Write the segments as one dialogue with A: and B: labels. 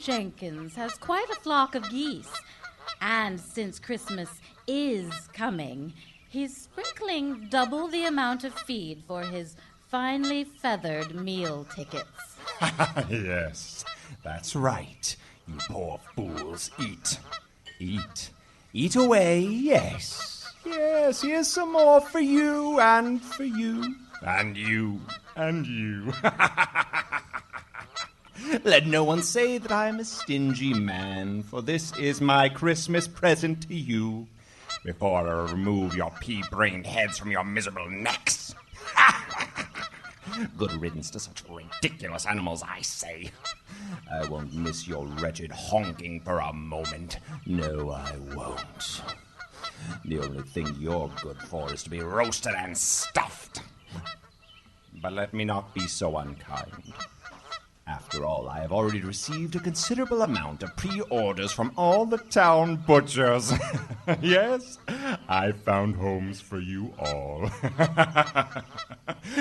A: Jenkins has quite a flock of geese. And since Christmas is coming, he's sprinkling double the amount of feed for his finely feathered meal tickets.
B: Yes, that's right. You poor fools, eat. Eat. Eat away, yes. Yes, here's some more for you and for you. And you. And you. Let no one say that I'm a stingy man, for this is my Christmas present to you, before I remove your pea-brained heads from your miserable necks. Good riddance to such ridiculous animals, I say. I won't miss your wretched honking for a moment. No, I won't. The only thing you're good for is to be roasted and stuffed. But let me not be so unkind. After all, I have already received a considerable amount of pre-orders from all the town butchers. Yes, I found homes for you all.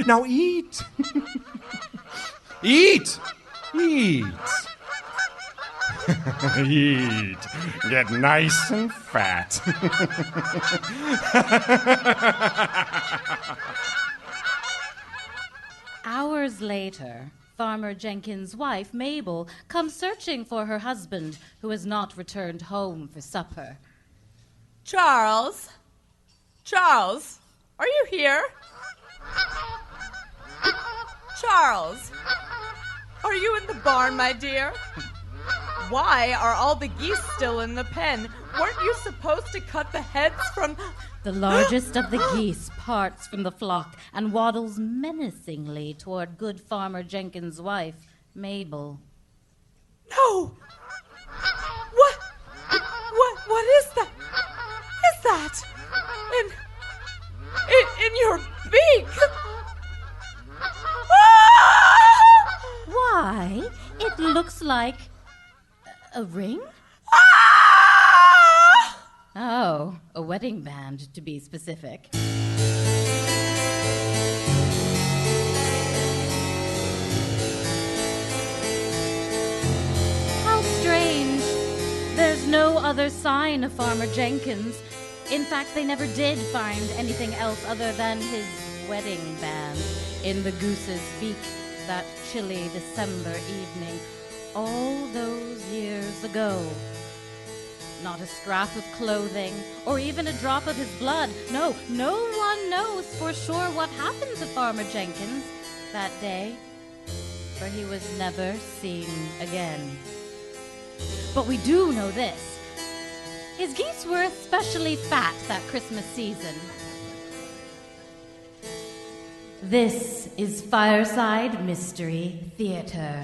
B: Now eat. Eat. Eat. Eat. Get nice and fat.
A: Hours later, Farmer Jenkins' wife, Mabel, comes searching for her husband, who has not returned home for supper.
C: Charles? Charles, are you here? Charles, are you in the barn, my dear? Why are all the geese still in the pen? Weren't you supposed to cut the heads from...
A: The largest of the geese parts from the flock and waddles menacingly toward good Farmer Jenkins' wife, Mabel.
C: No! What is that? Is that? In your beak?
A: Why, it looks like a ring? Oh, a wedding band, to be specific. How strange. There's no other sign of Farmer Jenkins. In fact, they never did find anything else other than his wedding band in the Goose's beak that chilly December evening all those years ago. Not a scrap of clothing, or even a drop of his blood. No one knows for sure what happened to Farmer Jenkins that day, for he was never seen again. But we do know this. His geese were especially fat that Christmas season. This is Fireside Mystery Theater.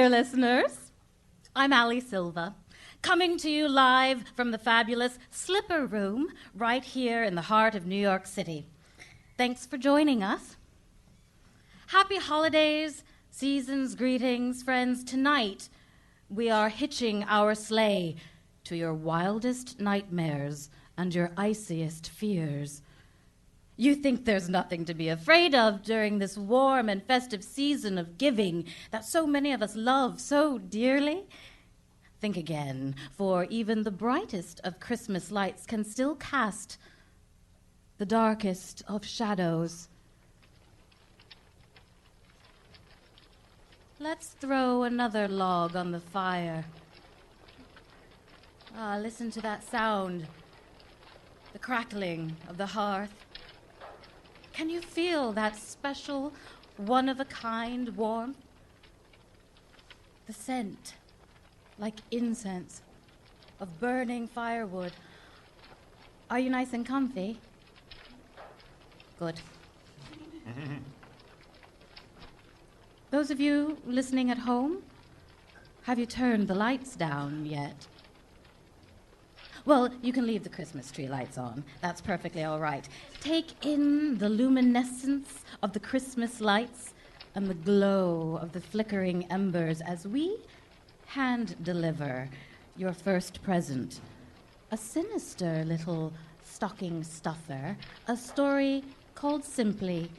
A: Listeners, I'm Silva, coming to you live from the fabulous Slipper Room right here in the heart of New York City. Thanks for joining us. Happy holidays, season's greetings, friends. Tonight, we are hitching our sleigh to your wildest nightmares and your iciest fears. You think there's nothing to be afraid of during this warm and festive season of giving that so many of us love so dearly? Think again, for even the brightest of Christmas lights can still cast the darkest of shadows. Let's throw another log on the fire. Ah, listen to that sound. The crackling of the hearth. Can you feel that special, one-of-a-kind warmth? The scent, like incense, of burning firewood. Are you nice and comfy? Good. Those of you listening at home, have you turned the lights down yet? Well, you can leave the Christmas tree lights on. That's perfectly all right. Take in the luminescence of the Christmas lights and the glow of the flickering embers as we hand-deliver your first present. A sinister little stocking stuffer, a story called simply,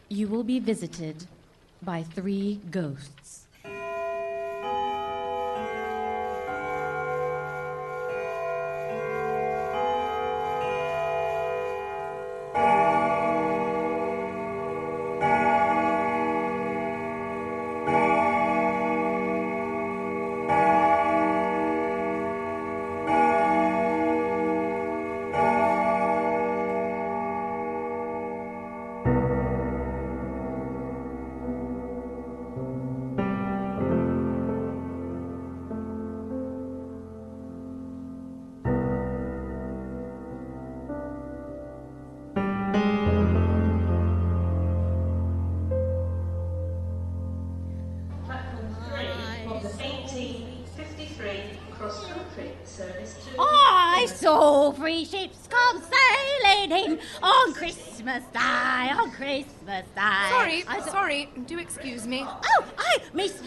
A: You Will Be Visited by 3 Ghosts. I saw 3 ships come sailing in on Christmas Day, on Christmas Day.
C: Sorry, do excuse me.
A: Oh, miss,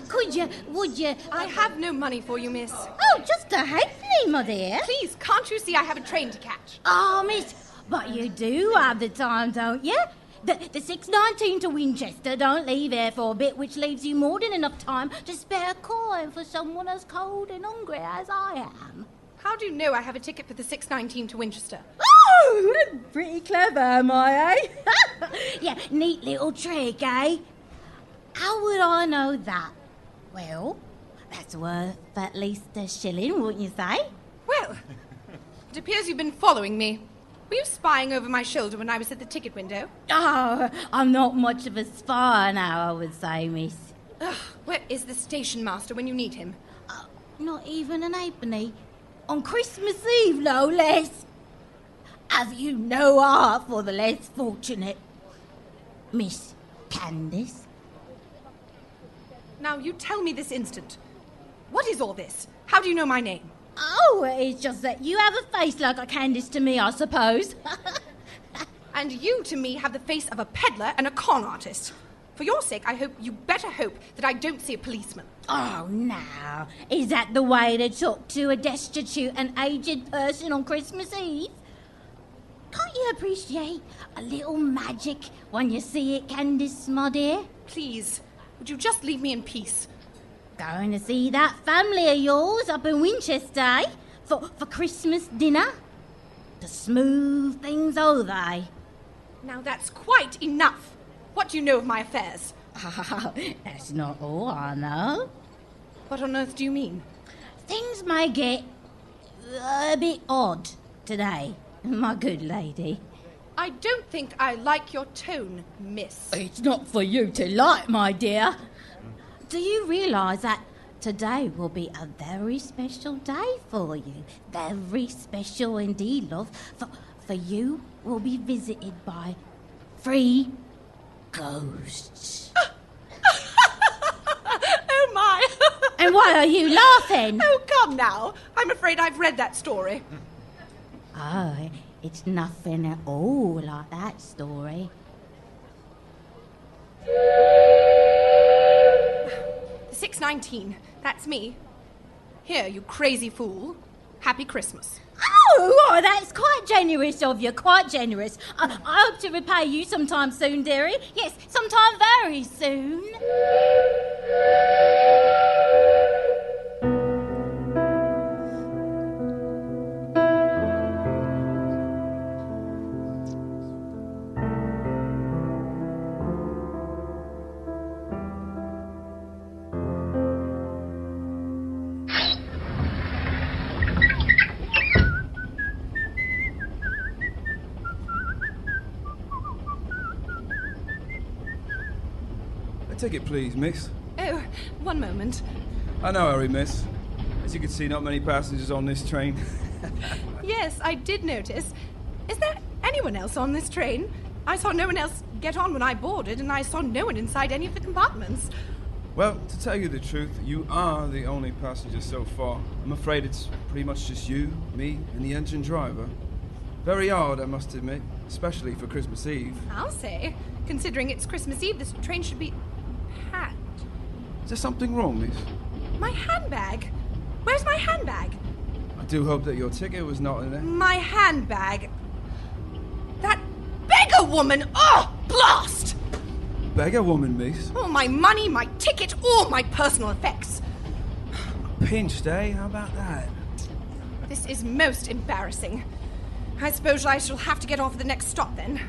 A: would you?
C: I have no money for you, miss.
A: Oh, just a halfpenny, my dear.
C: Please, can't you see I have a train to catch?
A: Oh, miss, but you do have the time, don't you? The 6:19 to Winchester don't leave here for a bit, which leaves you more than enough time to spare a coin for someone as cold and hungry as I am.
C: How do you know I have a ticket for the 6:19 to Winchester?
A: Oh, pretty clever, am I, eh? Yeah, neat little trick, eh? How would I know that? Well, that's worth at least a shilling, wouldn't you say?
C: Well, it appears you've been following me. Were you spying over my shoulder when I was at the ticket window?
A: Oh, I'm not much of a spy now, I would say, miss.
C: Where is the station master when you need him?
A: Not even an halfpenny. On Christmas Eve, no less. Have you no heart for the less fortunate? Miss Candace?
C: Now, you tell me this instant. What is all this? How do you know my name?
A: Oh, it's just that you have a face like a Candace to me, I suppose.
C: And you, to me, have the face of a peddler and a con artist. For your sake, you better hope that I don't see a policeman.
A: Oh, now, is that the way to talk to a destitute and aged person on Christmas Eve? Can't you appreciate a little magic when you see it, Candace, my dear?
C: Please, would you just leave me in peace?
A: Going to see that family of yours up in Winchester, eh? For Christmas dinner? To smooth things over, eh?
C: Now that's quite enough. What do you know of my affairs?
A: Oh, that's not all I know.
C: What on earth do you mean?
A: Things may get a bit odd today, my good lady.
C: I don't think I like your tone, miss.
A: It's not for you to like, my dear. Do you realise that today will be a very special day for you? Very special indeed, love. For you will be visited by 3 ghosts.
C: Oh, my.
A: And why are you laughing?
C: Oh, come now. I'm afraid I've read that story.
A: Oh, it's nothing at all like that story.
C: The 619. That's me. Here, you crazy fool. Happy Christmas.
A: Oh, that's quite generous of you, quite generous. I hope to repay you sometime soon, dearie. Yes, sometime very soon.
D: A ticket, please, miss.
C: Oh, one moment.
D: I know, hurry, miss. As you can see, not many passengers on this train.
C: Yes, I did notice. Is there anyone else on this train? I saw no one else get on when I boarded, and I saw no one inside any of the compartments.
D: Well, to tell you the truth, you are the only passenger so far. I'm afraid it's pretty much just you, me, and the engine driver. Very odd, I must admit, especially for Christmas Eve.
C: I'll say. Considering it's Christmas Eve, this train should be packed.
D: Is there something wrong, miss?
C: My handbag? Where's my handbag?
D: I do hope that your ticket was not in there.
C: My handbag. That beggar woman! Oh, blast!
D: Beggar woman, miss.
C: All my money, my ticket, all my personal effects.
D: Pinched, eh? How about that?
C: This is most embarrassing. I suppose I shall have to get off at the next stop then.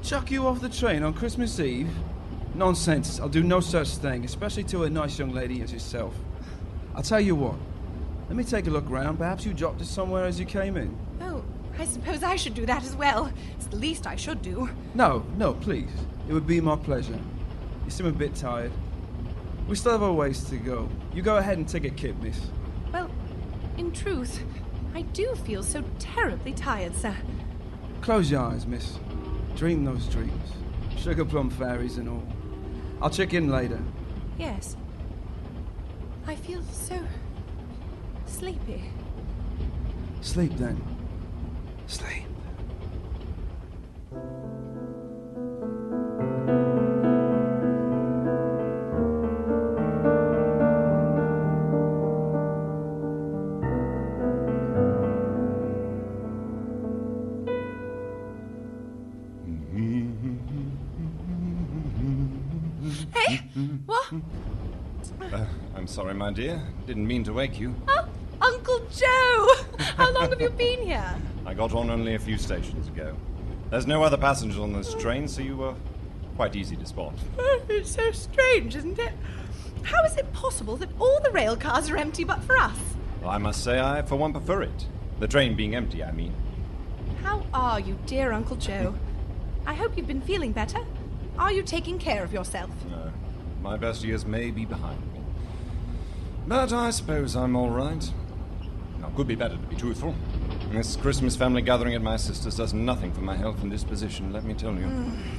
D: Chuck you off the train on Christmas Eve? Nonsense. I'll do no such thing, especially to a nice young lady as yourself. I'll tell you what. Let me take a look round. Perhaps you dropped it somewhere as you came in.
C: Oh, I suppose I should do that as well. It's the least I should do.
D: No, please. It would be my pleasure. You seem a bit tired. We still have a ways to go. You go ahead and take a kip, miss.
C: Well, in truth, I do feel so terribly tired, sir.
D: Close your eyes, miss. Dream those dreams. Sugar plum fairies and all. I'll check in later.
C: Yes. I feel so sleepy.
D: Sleep then. Sleep.
C: Hey, what?
B: I'm sorry, my dear. Didn't mean to wake you.
C: Oh, Uncle Joe! How long have you been here?
B: I got on only a few stations ago. There's no other passengers on this train, so you were quite easy to spot.
C: Oh, it's so strange, isn't it? How is it possible that all the rail cars are empty but for us?
B: Well, I must say I, for one, prefer it. The train being empty, I mean.
C: How are you, dear Uncle Joe? I hope you've been feeling better. Are you taking care of yourself?
B: No, my best years may be behind me. But I suppose I'm all right. Now, could be better, to be truthful. This Christmas family gathering at my sister's does nothing for my health and disposition, let me tell you.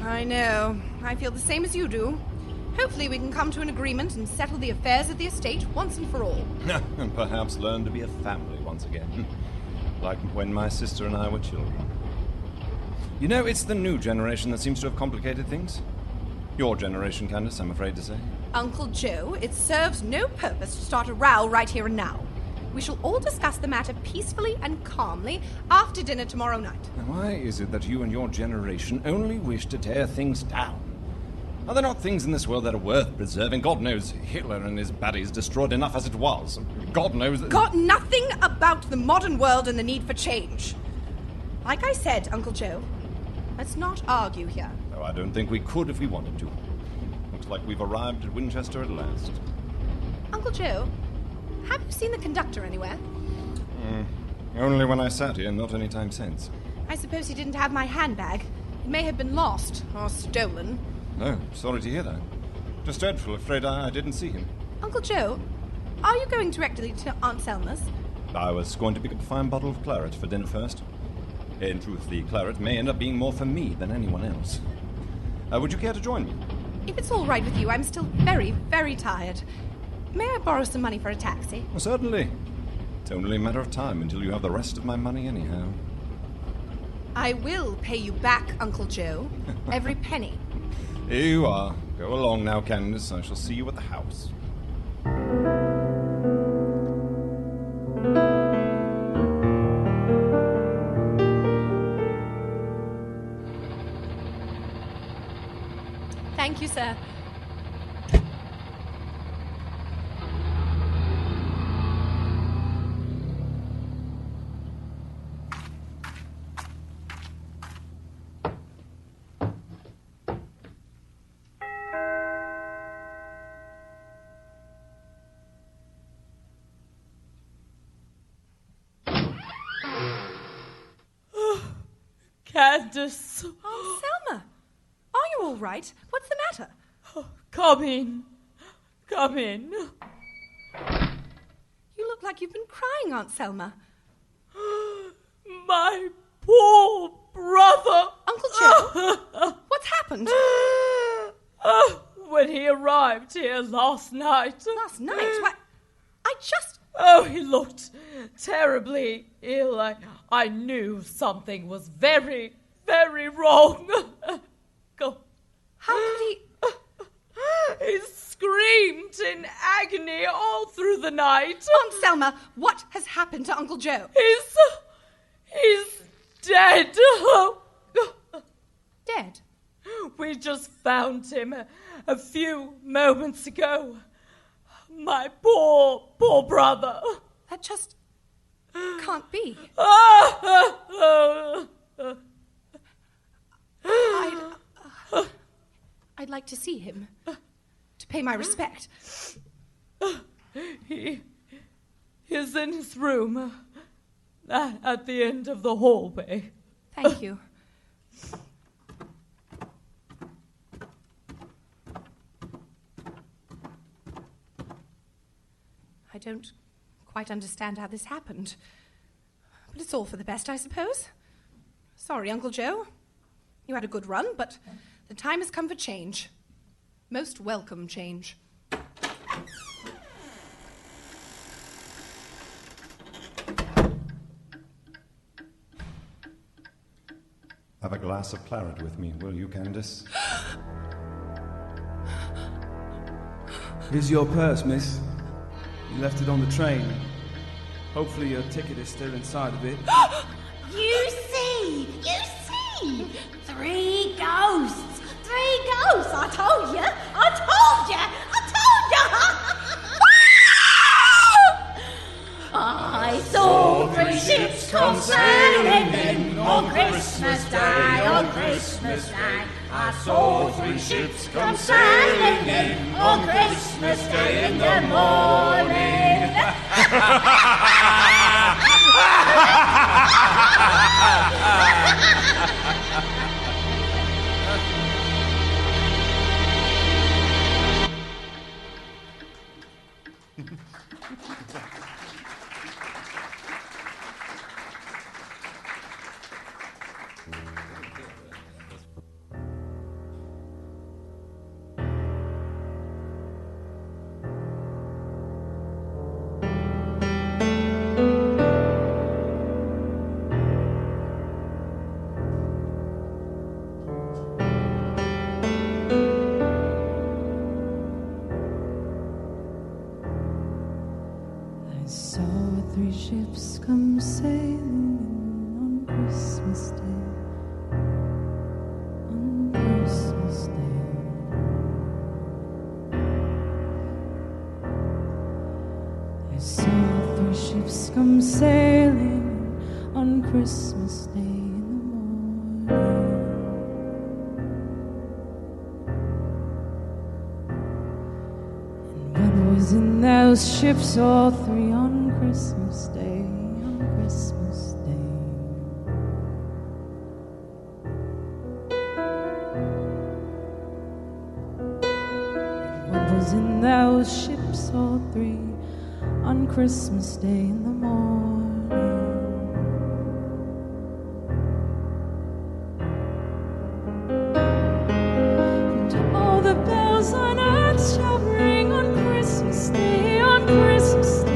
C: I know. I feel the same as you do. Hopefully we can come to an agreement and settle the affairs of the estate once and for all.
B: And perhaps learn to be a family once again. Like when my sister and I were children. You know, it's the new generation that seems to have complicated things. Your generation, Candace, I'm afraid to say.
C: Uncle Joe, it serves no purpose to start a row right here and now. We shall all discuss the matter peacefully and calmly after dinner tomorrow night.
B: Now, why is it that you and your generation only wish to tear things down? Are there not things in this world that are worth preserving? God knows Hitler and his baddies destroyed enough as it was. God knows that...
C: Got nothing about the modern world and the need for change. Like I said, Uncle Joe, let's not argue here.
B: No, I don't think we could if we wanted to. Looks like we've arrived at Winchester at last.
C: Uncle Joe, have you seen the conductor anywhere?
B: Only when I sat here, not any time since.
C: I suppose he didn't have my handbag. It may have been lost or stolen.
B: No, sorry to hear that. Just dreadful, afraid I didn't see him.
C: Uncle Joe, are you going directly to Aunt Selma's?
B: I was going to pick up a fine bottle of claret for dinner first. In truth, the claret may end up being more for me than anyone else. Would you care to join me?
C: If it's all right with you, I'm still very, very tired. May I borrow some money for a taxi?
B: Well, certainly. It's only a matter of time until you have the rest of my money anyhow.
C: I will pay you back, Uncle Joe. Every penny.
B: Here you are. Go along now, Candace. I shall see you at the house.
C: Thank you, sir.
E: Candace.
C: Aunt Selma, are you all right? What's the matter? Come in. Come in.
E: You look like you've been crying, Aunt Selma.
C: My poor brother.
E: Uncle Joe, what's happened?
C: When he arrived here last night.
E: Last night? Why, I just...
C: Oh, he looked terribly ill. I knew something was very, very wrong. Go.
E: How could he...
C: He screamed in agony all through the night.
E: Aunt Selma, what has happened to Uncle Joe?
C: He's dead.
E: Dead?
C: We just found him a few moments ago. My poor brother.
E: That just can't be. I'd like to see him, to pay my respect.
C: He is in his room at the end of the hallway.
E: Thank you. I don't quite understand how this happened. But it's all for the best, I suppose. Sorry, Uncle Joe. You had a good run, but the time has come for change. Most welcome change.
F: Have a glass of claret with me, will you, Candace?
D: Here's your purse, miss. You left it on the train. Hopefully your ticket is still inside of it.
A: You see! 3 ghosts! 3 ghosts! I told you! I saw 3 ships come sailing in on Christmas Day, on Christmas Day. I saw 3 ships come sailing in on Christmas Day in the morning.
G: Ships come sailing on Christmas Day, on Christmas Day. I saw 3 ships come sailing on Christmas Day in the morning. And what was in those ships, all 3 on Christmas Day, on Christmas Day. What was in those ships, all 3 on Christmas Day in the morning? And all the bells on earth shall ring on Christmas Day, on Christmas Day.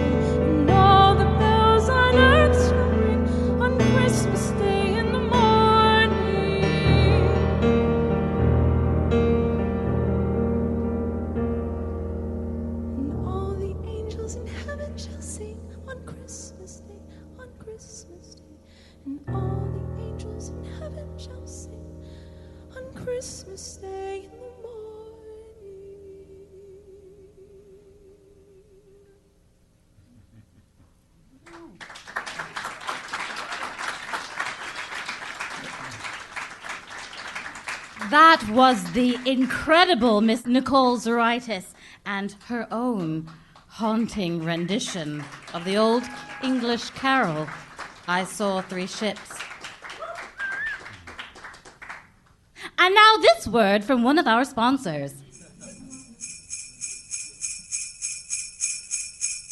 G: Christmas Day in the morning.
A: That was the incredible Miss Nicole Zuraitis and her own haunting rendition of the old English carol, I Saw 3 Ships. And now this word from one of our sponsors.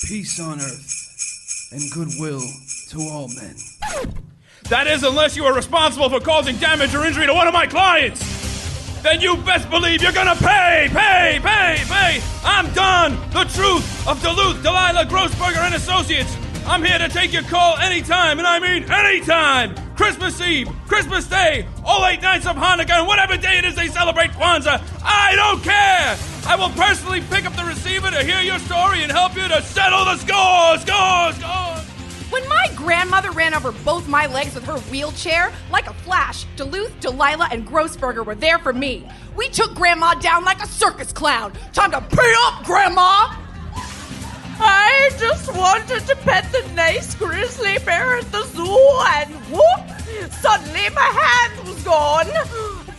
D: peace on earth and goodwill to all men.
H: That is, unless you are responsible for causing damage or injury to one of my clients. Then you best believe you're gonna pay! I'm Don, the truth of Duluth, Delilah, Grossberger, and Associates. I'm here to take your call anytime, and I mean anytime! Christmas Eve, Christmas Day, all 8 nights of Hanukkah, and whatever day it is they celebrate Kwanzaa, I don't care! I will personally pick up the receiver to hear your story and help you to settle the score!
E: When my grandmother ran over both my legs with her wheelchair, like a flash, Duluth, Delilah, and Grossberger were there for me. We took Grandma down like a circus clown. Time to pay up, Grandma!
C: I just wanted to pet the nice grizzly bear at the zoo, and whoop! Suddenly my hand was gone.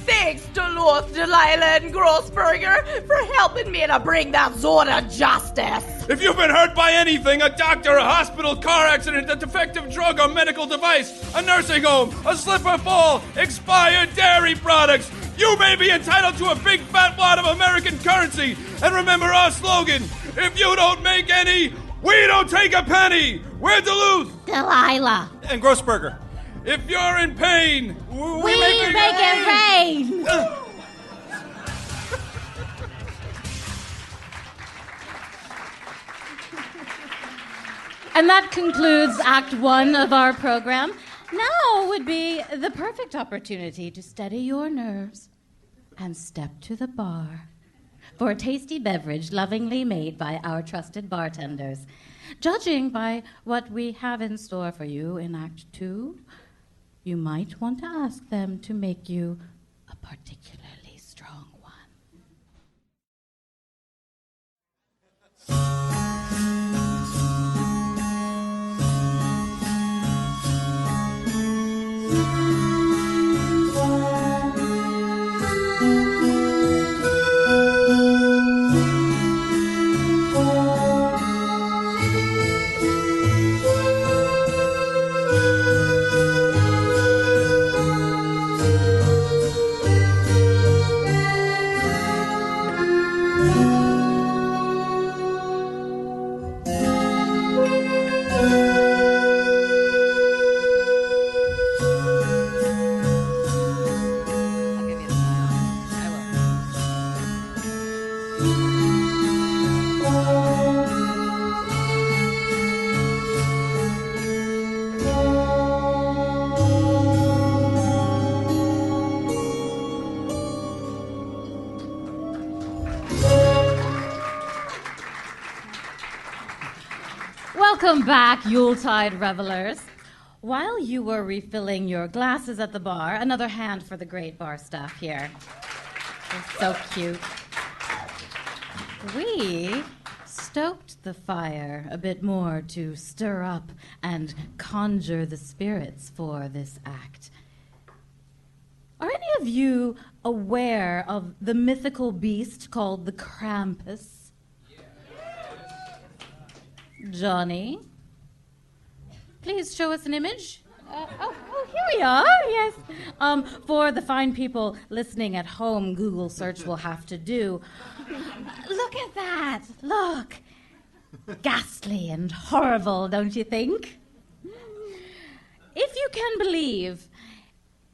C: Thanks, Duluth, Delilah, and Grossberger, for helping me to bring that zoo to justice.
H: If you've been hurt by anything, a doctor, a hospital, car accident, a defective drug or medical device, a nursing home, a slip or fall, expired dairy products, you may be entitled to a big fat wad of American currency. And remember our slogan, if you don't make any, we don't take a penny. We're Duluth.
A: Delilah.
H: And Grossberger. If you're in pain,
A: we make it rain. And that concludes Act 1 of our program. Now would be the perfect opportunity to steady your nerves and step to the bar for a tasty beverage lovingly made by our trusted bartenders. Judging by what we have in store for you in Act 2, you might want to ask them to make you a particularly strong one. Welcome back, Yuletide revelers. While you were refilling your glasses at the bar, another hand for the great bar staff here. They're so cute. We stoked the fire a bit more to stir up and conjure the spirits for this act. Are any of you aware of the mythical beast called the Krampus? Johnny, please show us an image. Here we are, yes. For the fine people listening at home, Google search will have to do. Look at that, look. Ghastly and horrible, don't you think? If you can believe,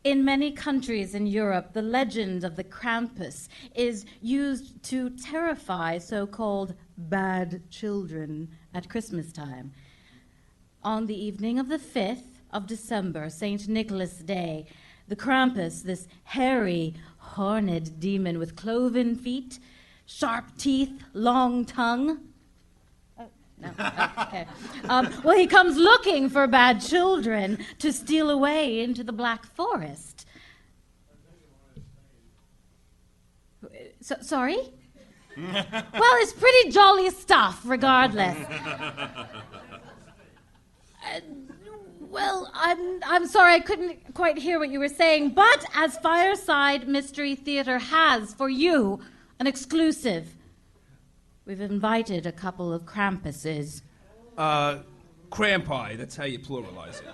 A: in many countries in Europe, the legend of the Krampus is used to terrify so-called bad children at Christmas time. On the evening of the 5th of December, St. Nicholas Day, the Krampus, this hairy, horned demon with cloven feet, sharp teeth, long tongue. Okay. Well, he comes looking for bad children to steal away into the Black Forest. Sorry? Well, it's pretty jolly stuff, regardless. Well, I'm sorry, I couldn't quite hear what you were saying, but as Fireside Mystery Theater has for you an exclusive, we've invited a couple of Krampuses.
D: Crampi, that's how you pluralize it.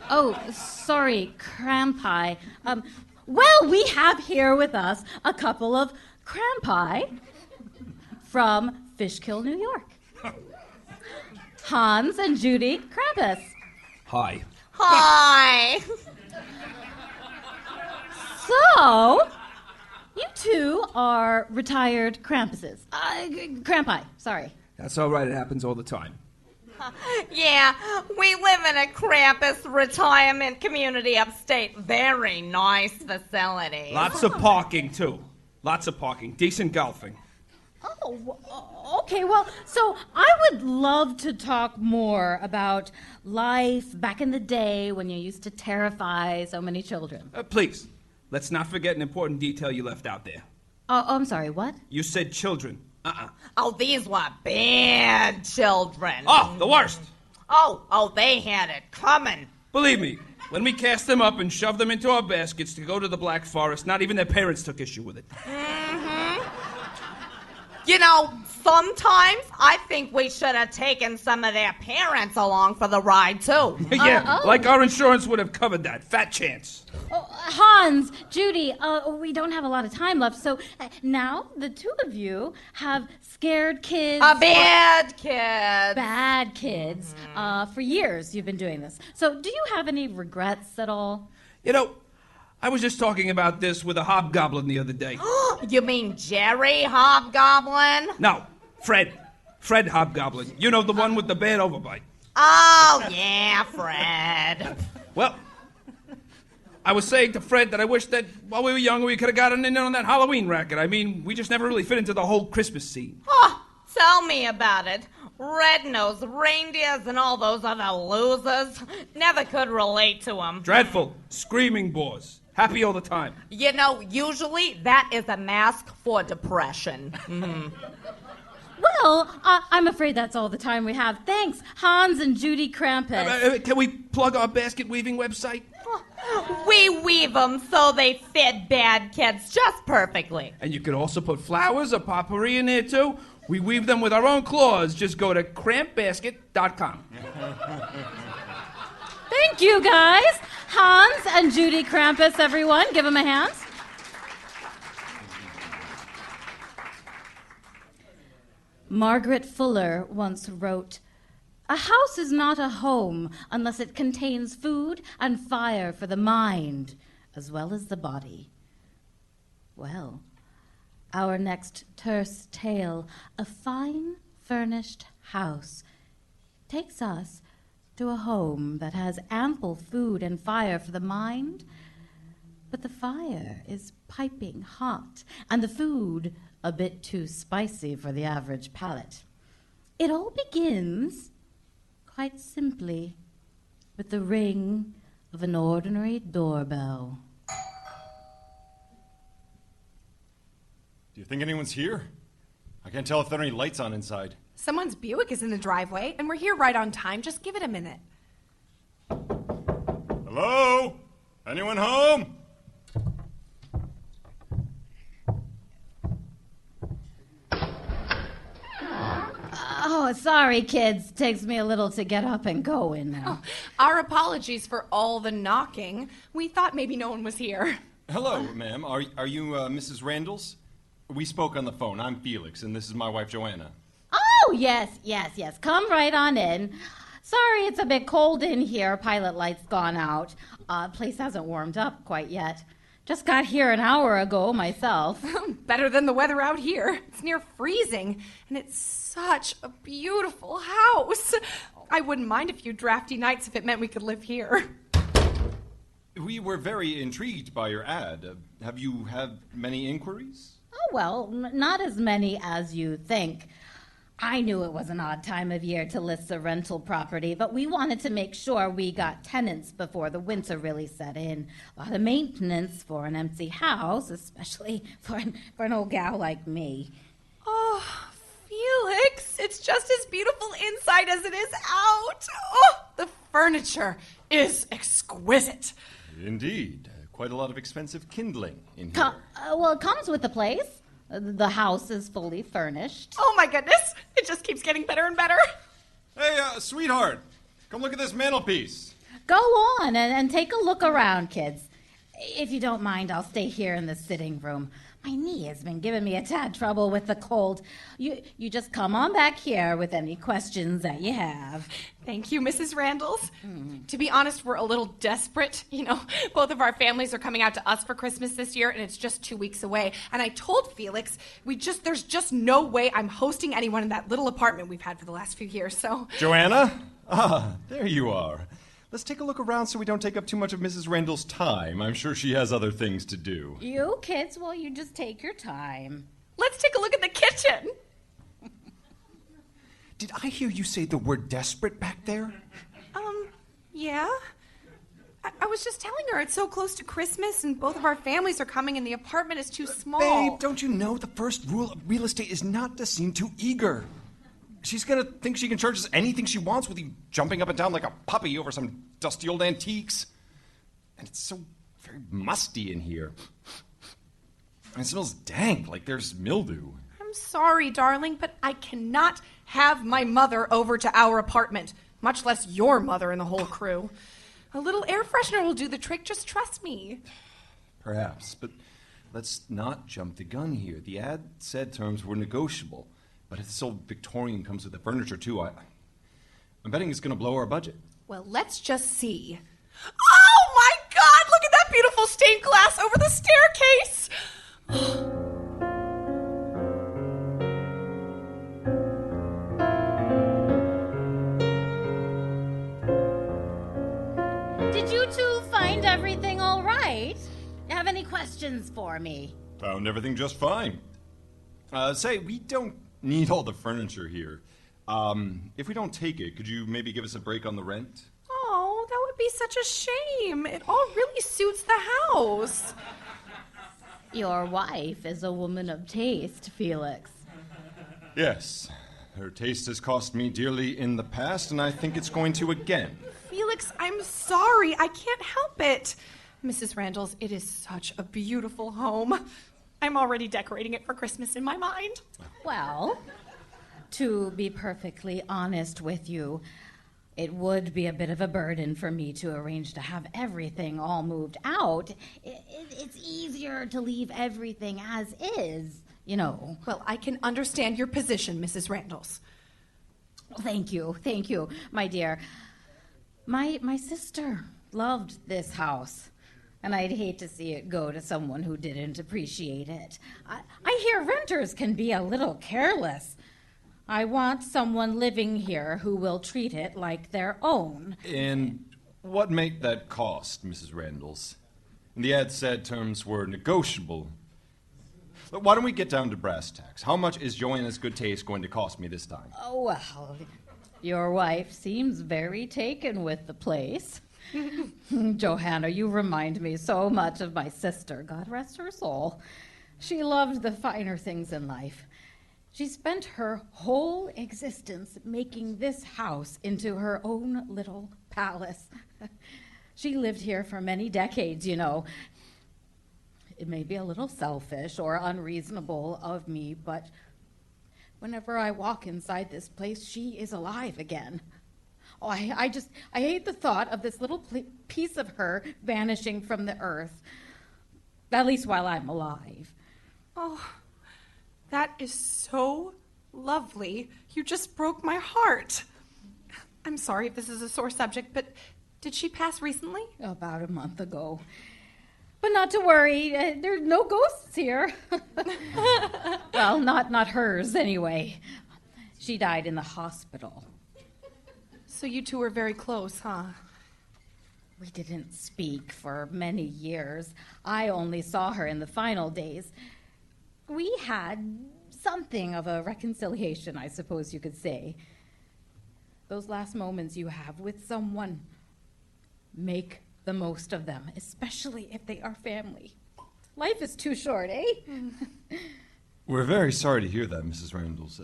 A: Oh, sorry, Crampi. Well, we have here with us a couple of Crampi from Fishkill, New York. Hans and Judy Krampus.
D: Hi.
C: Hi.
A: So, you two are retired Krampuses. Krampi, sorry.
D: That's all right. It happens all the time.
C: Yeah, we live in a Krampus retirement community upstate. Very nice facility.
D: Lots of parking, too. Lots of parking. Decent golfing.
A: Oh, okay. Well, so I would love to talk more about life back in the day when you used to terrify so many children.
D: Please, let's not forget an important detail you left out there.
A: Oh, I'm sorry, what?
D: You said children.
C: Oh, these were bad children.
D: Oh, the worst.
C: Oh, they had it coming.
D: Believe me, when we cast them up and shoved them into our baskets to go to the Black Forest, not even their parents took issue with it.
C: You know, sometimes I think we should have taken some of their parents along for the ride, too.
D: Yeah, like our insurance would have covered that. Fat chance.
A: Hans, Judy, we don't have a lot of time left, so now the two of you have scared kids.
C: Bad kids.
A: Bad kids. For years you've been doing this. So do you have any regrets at all?
D: You know, I was just talking about this with a hobgoblin the other day.
C: You mean Jerry Hobgoblin?
D: No, Fred. Fred Hobgoblin. You know, the one with the bad overbite.
C: Oh, yeah, Fred.
D: Well, I was saying to Fred that I wish that while we were younger we could have gotten in on that Halloween racket. I mean, we just never really fit into the whole Christmas scene.
C: Oh, tell me about it. Red-nosed reindeers and all those other losers never could relate to them.
D: Dreadful. Screaming bores. Happy all the time.
C: You know, usually that is a mask for depression.
A: Well, I'm afraid that's all the time we have. Thanks, Hans and Judy Krampus.
D: Can we plug our basket weaving website?
C: We weave them so they fit bad kids just perfectly.
D: And you could also put flowers or potpourri in there, too. We weave them with our own claws. Just go to crampbasket.com.
A: Thank you, guys. Hans and Judy Krampus, everyone. Give them a hand. Margaret Fuller once wrote, "A house is not a home unless it contains food and fire for the mind, as well as the body." Well, our next terse tale, A Fine Furnished House, takes us to a home that has ample food and fire for the mind, but the fire is piping hot and the food a bit too spicy for the average palate. It all begins, quite simply, with the ring of an ordinary doorbell.
F: Do you think anyone's here? I can't tell if there are any lights on inside.
E: Someone's Buick is in the driveway, and we're here right on time. Just give it a minute.
F: Hello? Anyone home?
A: Oh, sorry, kids. Takes me a little to get up and go in now.
E: Our apologies for all the knocking. We thought maybe no one was here.
F: Hello, ma'am. Are you Mrs. Randalls? We spoke on the phone. I'm Felix, and this is my wife, Joanna.
A: Oh, yes. Come right on in. Sorry, it's a bit cold in here. Pilot light's gone out. Place hasn't warmed up quite yet. Just got here an hour ago myself.
E: Better than the weather out here. It's near freezing, and it's such a beautiful house. I wouldn't mind a few drafty nights if it meant we could live here.
F: We were very intrigued by your ad. Have you had many inquiries?
A: Oh, well, not as many as you think. I knew it was an odd time of year to list a rental property, but we wanted to make sure we got tenants before the winter really set in. A lot of maintenance for an empty house, especially for an old gal like me.
E: Oh, Felix, it's just as beautiful inside as it is out. Oh, the furniture is exquisite.
F: Indeed. Quite a lot of expensive kindling in here.
A: Well, it comes with the place. The house is fully furnished.
E: Oh, my goodness. It just keeps getting better and better.
F: Hey, sweetheart, come look at this mantelpiece.
A: Go on and take a look around, kids. If you don't mind, I'll stay here in the sitting room. My knee has been giving me a tad trouble with the cold. You just come on back here with any questions that you have.
E: Thank you, Mrs. Randalls. To be honest, we're a little desperate. Both of our families are coming out to us for Christmas this year, and it's just 2 weeks away. And I told Felix, there's just no way I'm hosting anyone in that little apartment we've had for the last few years, so...
F: Joanna? Ah, there you are. Let's take a look around so we don't take up too much of Mrs. Randall's time. I'm sure she has other things to do.
A: You kids, well, you just take your time.
E: Let's take a look at the kitchen.
F: Did I hear you say the word desperate back there?
E: Yeah. I was just telling her it's so close to Christmas and both of our families are coming and the apartment is too small.
F: Babe, don't you know the first rule of real estate is not to seem too eager? She's gonna think she can charge us anything she wants with you jumping up and down like a puppy over some dusty old antiques. And it's so very musty in here. And it smells dank, like there's mildew.
E: I'm sorry, darling, but I cannot have my mother over to our apartment, much less your mother and the whole crew. A little air freshener will do the trick, just trust me.
F: Perhaps, but let's not jump the gun here. The ad said terms were negotiable. But if this old Victorian comes with the furniture, too, I'm betting it's going to blow our budget.
E: Well, let's just see. Oh, my God! Look at that beautiful stained glass over the staircase!
A: Did you two find everything all right? Have any questions for me?
F: Found everything just fine. Say, we don't need all the furniture here. If we don't take it, could you maybe give us a break on the rent?
E: Oh, that would be such a shame. It all really suits the house.
A: Your wife is a woman of taste, Felix.
F: Yes. Her taste has cost me dearly in the past, and I think it's going to again.
E: Felix, I'm sorry. I can't help it. Mrs. Randalls, it is such a beautiful home. I'm already decorating it for Christmas in my mind.
A: Well, to be perfectly honest with you, it would be a bit of a burden for me to arrange to have everything all moved out. It's easier to leave everything as is,
E: Well, I can understand your position, Mrs. Randalls.
A: Thank you, my dear. My sister loved this house. And I'd hate to see it go to someone who didn't appreciate it. I hear renters can be a little careless. I want someone living here who will treat it like their own.
F: And what might that cost, Mrs. Randalls? The ad said terms were negotiable. But why don't we get down to brass tacks? How much is Joanna's good taste going to cost me this time?
A: Oh, well, your wife seems very taken with the place. Johanna, you remind me so much of my sister, God rest her soul. She loved the finer things in life. She spent her whole existence making this house into her own little palace. She lived here for many decades, It may be a little selfish or unreasonable of me, but whenever I walk inside this place, she is alive again. Oh, I hate the thought of this little piece of her vanishing from the earth, at least while I'm alive.
E: Oh, that is so lovely. You just broke my heart. I'm sorry if this is a sore subject, but did she pass recently?
A: About a month ago. But not to worry, there's no ghosts here. Well, not hers anyway. She died in the hospital.
E: So you two were very close, huh?
A: We didn't speak for many years. I only saw her in the final days. We had something of a reconciliation, I suppose you could say. Those last moments you have with someone, make the most of them, especially if they are family. Life is too short, eh?
F: We're very sorry to hear that, Mrs. Randalls.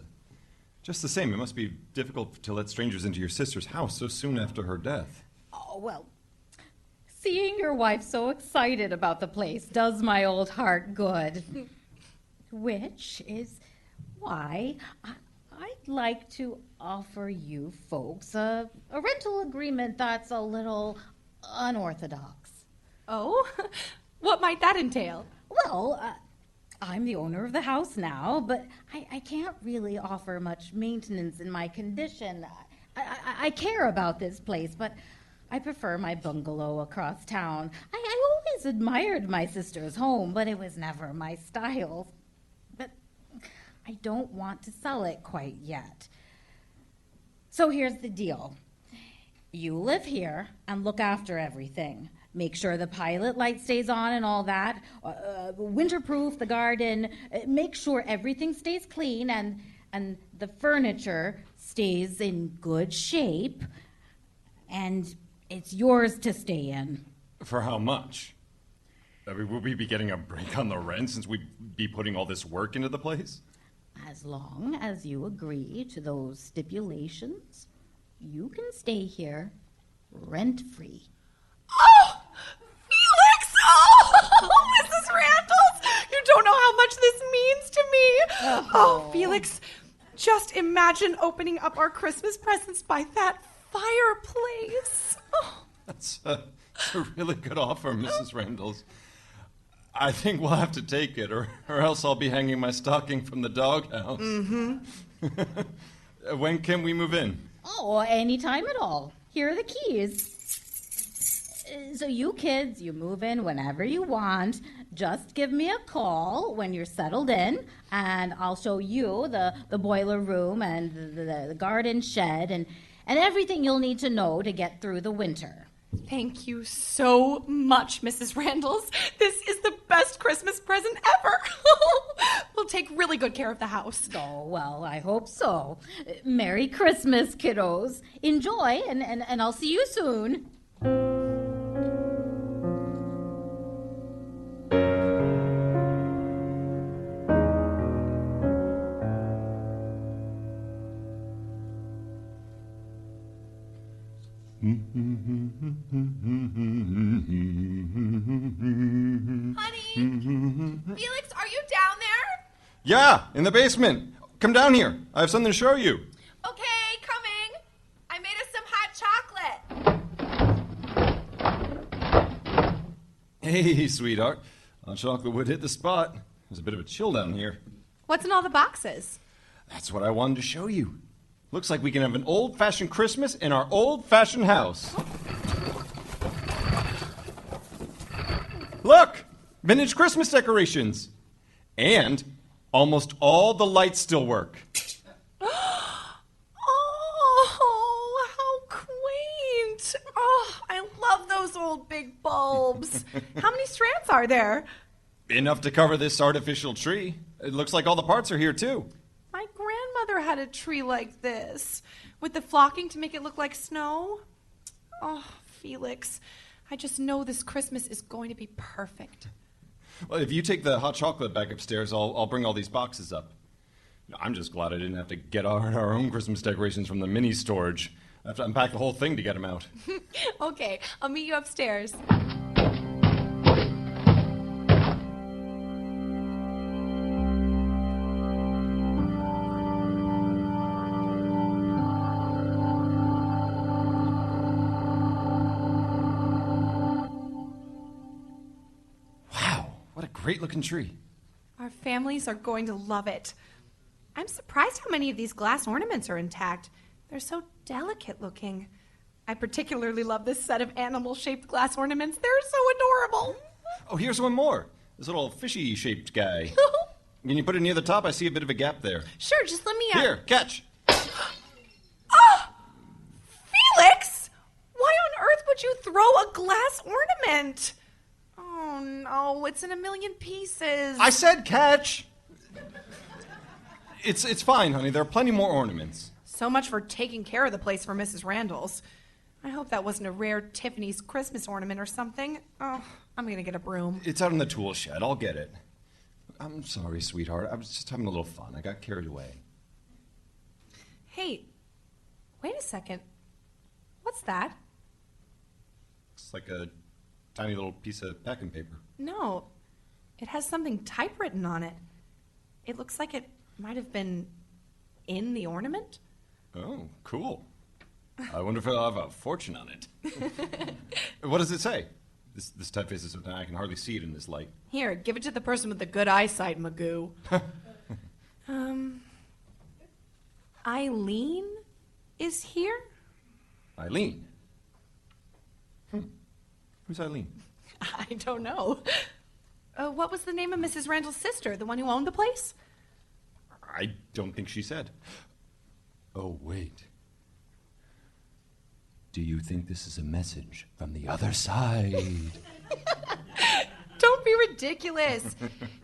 F: Just the same, it must be difficult to let strangers into your sister's house so soon after her death.
A: Oh, well, seeing your wife so excited about the place does my old heart good. Which is why I'd like to offer you folks a rental agreement that's a little unorthodox.
E: Oh? What might that entail?
A: Well, I'm the owner of the house now, but I can't really offer much maintenance in my condition. I care about this place, but I prefer my bungalow across town. I always admired my sister's home, but it was never my style. But I don't want to sell it quite yet. So here's the deal. You live here and look after everything. Make sure the pilot light stays on and all that. Winterproof the garden. Make sure everything stays clean and the furniture stays in good shape. And it's yours to stay in.
F: For how much? I mean, will we be getting a break on the rent since we'd be putting all this work into the place?
A: As long as you agree to those stipulations, you can stay here rent-free.
E: Oh! Felix! Oh! Mrs. Randalls! You don't know how much this means to me! Oh, Felix, just imagine opening up our Christmas presents by that fireplace. Oh.
F: That's a really good offer, Mrs. Randalls. I think we'll have to take it, or else I'll be hanging my stocking from the doghouse.
E: Mm-hmm.
F: When can we move in?
A: Oh, anytime at all. Here are the keys. So you kids, you move in whenever you want. Just give me a call when you're settled in, and I'll show you the boiler room and the garden shed and everything you'll need to know to get through the winter.
E: Thank you so much, Mrs. Randalls. This is the best Christmas present ever. We'll take really good care of the house.
A: Oh, well, I hope so. Merry Christmas, kiddos. Enjoy, and I'll see you soon.
C: Honey, Felix, are you down there?
F: Yeah, in the basement. Come down here. I have something to show you.
C: Okay, coming. I made us some hot chocolate.
F: Hey, sweetheart. Hot chocolate would hit the spot. There's a bit of a chill down here.
E: What's in all the boxes?
F: That's what I wanted to show you. Looks like we can have an old-fashioned Christmas in our old-fashioned house. Look! Vintage Christmas decorations. And almost all the lights still work.
E: Oh, how quaint. Oh, I love those old big bulbs. How many strands are there?
F: Enough to cover this artificial tree. It looks like all the parts are here, too.
E: My grandmother had a tree like this, with the flocking to make it look like snow. Oh, Felix, I just know this Christmas is going to be perfect.
F: Well, if you take the hot chocolate back upstairs, I'll bring all these boxes up. I'm just glad I didn't have to get our own Christmas decorations from the mini storage. I have to unpack the whole thing to get them out.
E: Okay, I'll meet you upstairs.
F: Great-looking tree.
E: Our families are going to love it. I'm surprised how many of these glass ornaments are intact. They're so delicate-looking. I particularly love this set of animal-shaped glass ornaments. They're so adorable.
F: Oh, here's one more. This little fishy-shaped guy. Can you put it near the top? I see a bit of a gap there.
E: Sure, just let me...
F: Here, catch.
E: Oh! Felix! Why on earth would you throw a glass ornament? Oh, no, it's in a million pieces.
F: I said catch! It's fine, honey. There are plenty more ornaments.
E: So much for taking care of the place for Mrs. Randalls. I hope that wasn't a rare Tiffany's Christmas ornament or something. Oh, I'm going to get a broom.
F: It's out in the tool shed. I'll get it. I'm sorry, sweetheart. I was just having a little fun. I got carried away.
E: Hey, wait a second. What's that?
F: It's like a tiny little piece of packing paper.
E: No, it has something typewritten on it. It looks like it might have been in the ornament.
F: Oh, cool. I wonder if I'll have a fortune on it. What does it say? This typeface is so tiny I can hardly see it in this light.
E: Here, give it to the person with the good eyesight, Magoo. Eileen is here?
F: Eileen? Who's Eileen?
E: I don't know. What was the name of Mrs. Randall's sister, the one who owned the place?
F: I don't think she said. Oh, wait.
B: Do you think this is a message from the other side?
E: Don't be ridiculous.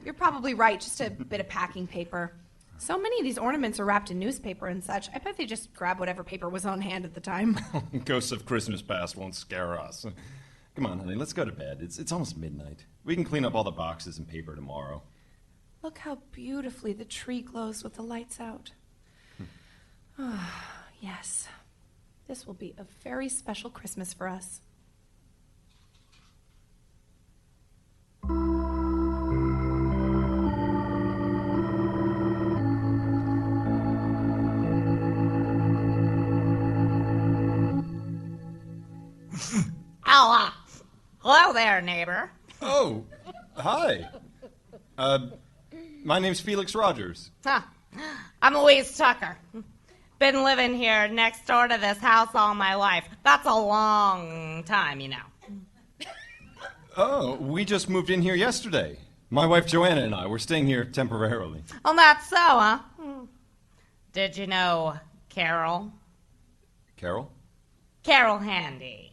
E: You're probably right, just a bit of packing paper. So many of these ornaments are wrapped in newspaper and such. I bet they just grabbed whatever paper was on hand at the time.
F: Ghosts of Christmas past won't scare us. Come on, honey, let's go to bed. It's almost midnight. We can clean up all the boxes and paper tomorrow.
E: Look how beautifully the tree glows with the lights out. Yes. This will be a very special Christmas for us.
C: Hello there, neighbor.
F: Oh, hi. My name's Felix Rogers.
C: Huh. I'm Louise Tucker. Been living here next door to this house all my life. That's a long time, you know.
F: Oh, we just moved in here yesterday. My wife Joanna and I were staying here temporarily.
C: Oh, that's so, huh? Did you know Carol?
F: Carol?
C: Carol Handy.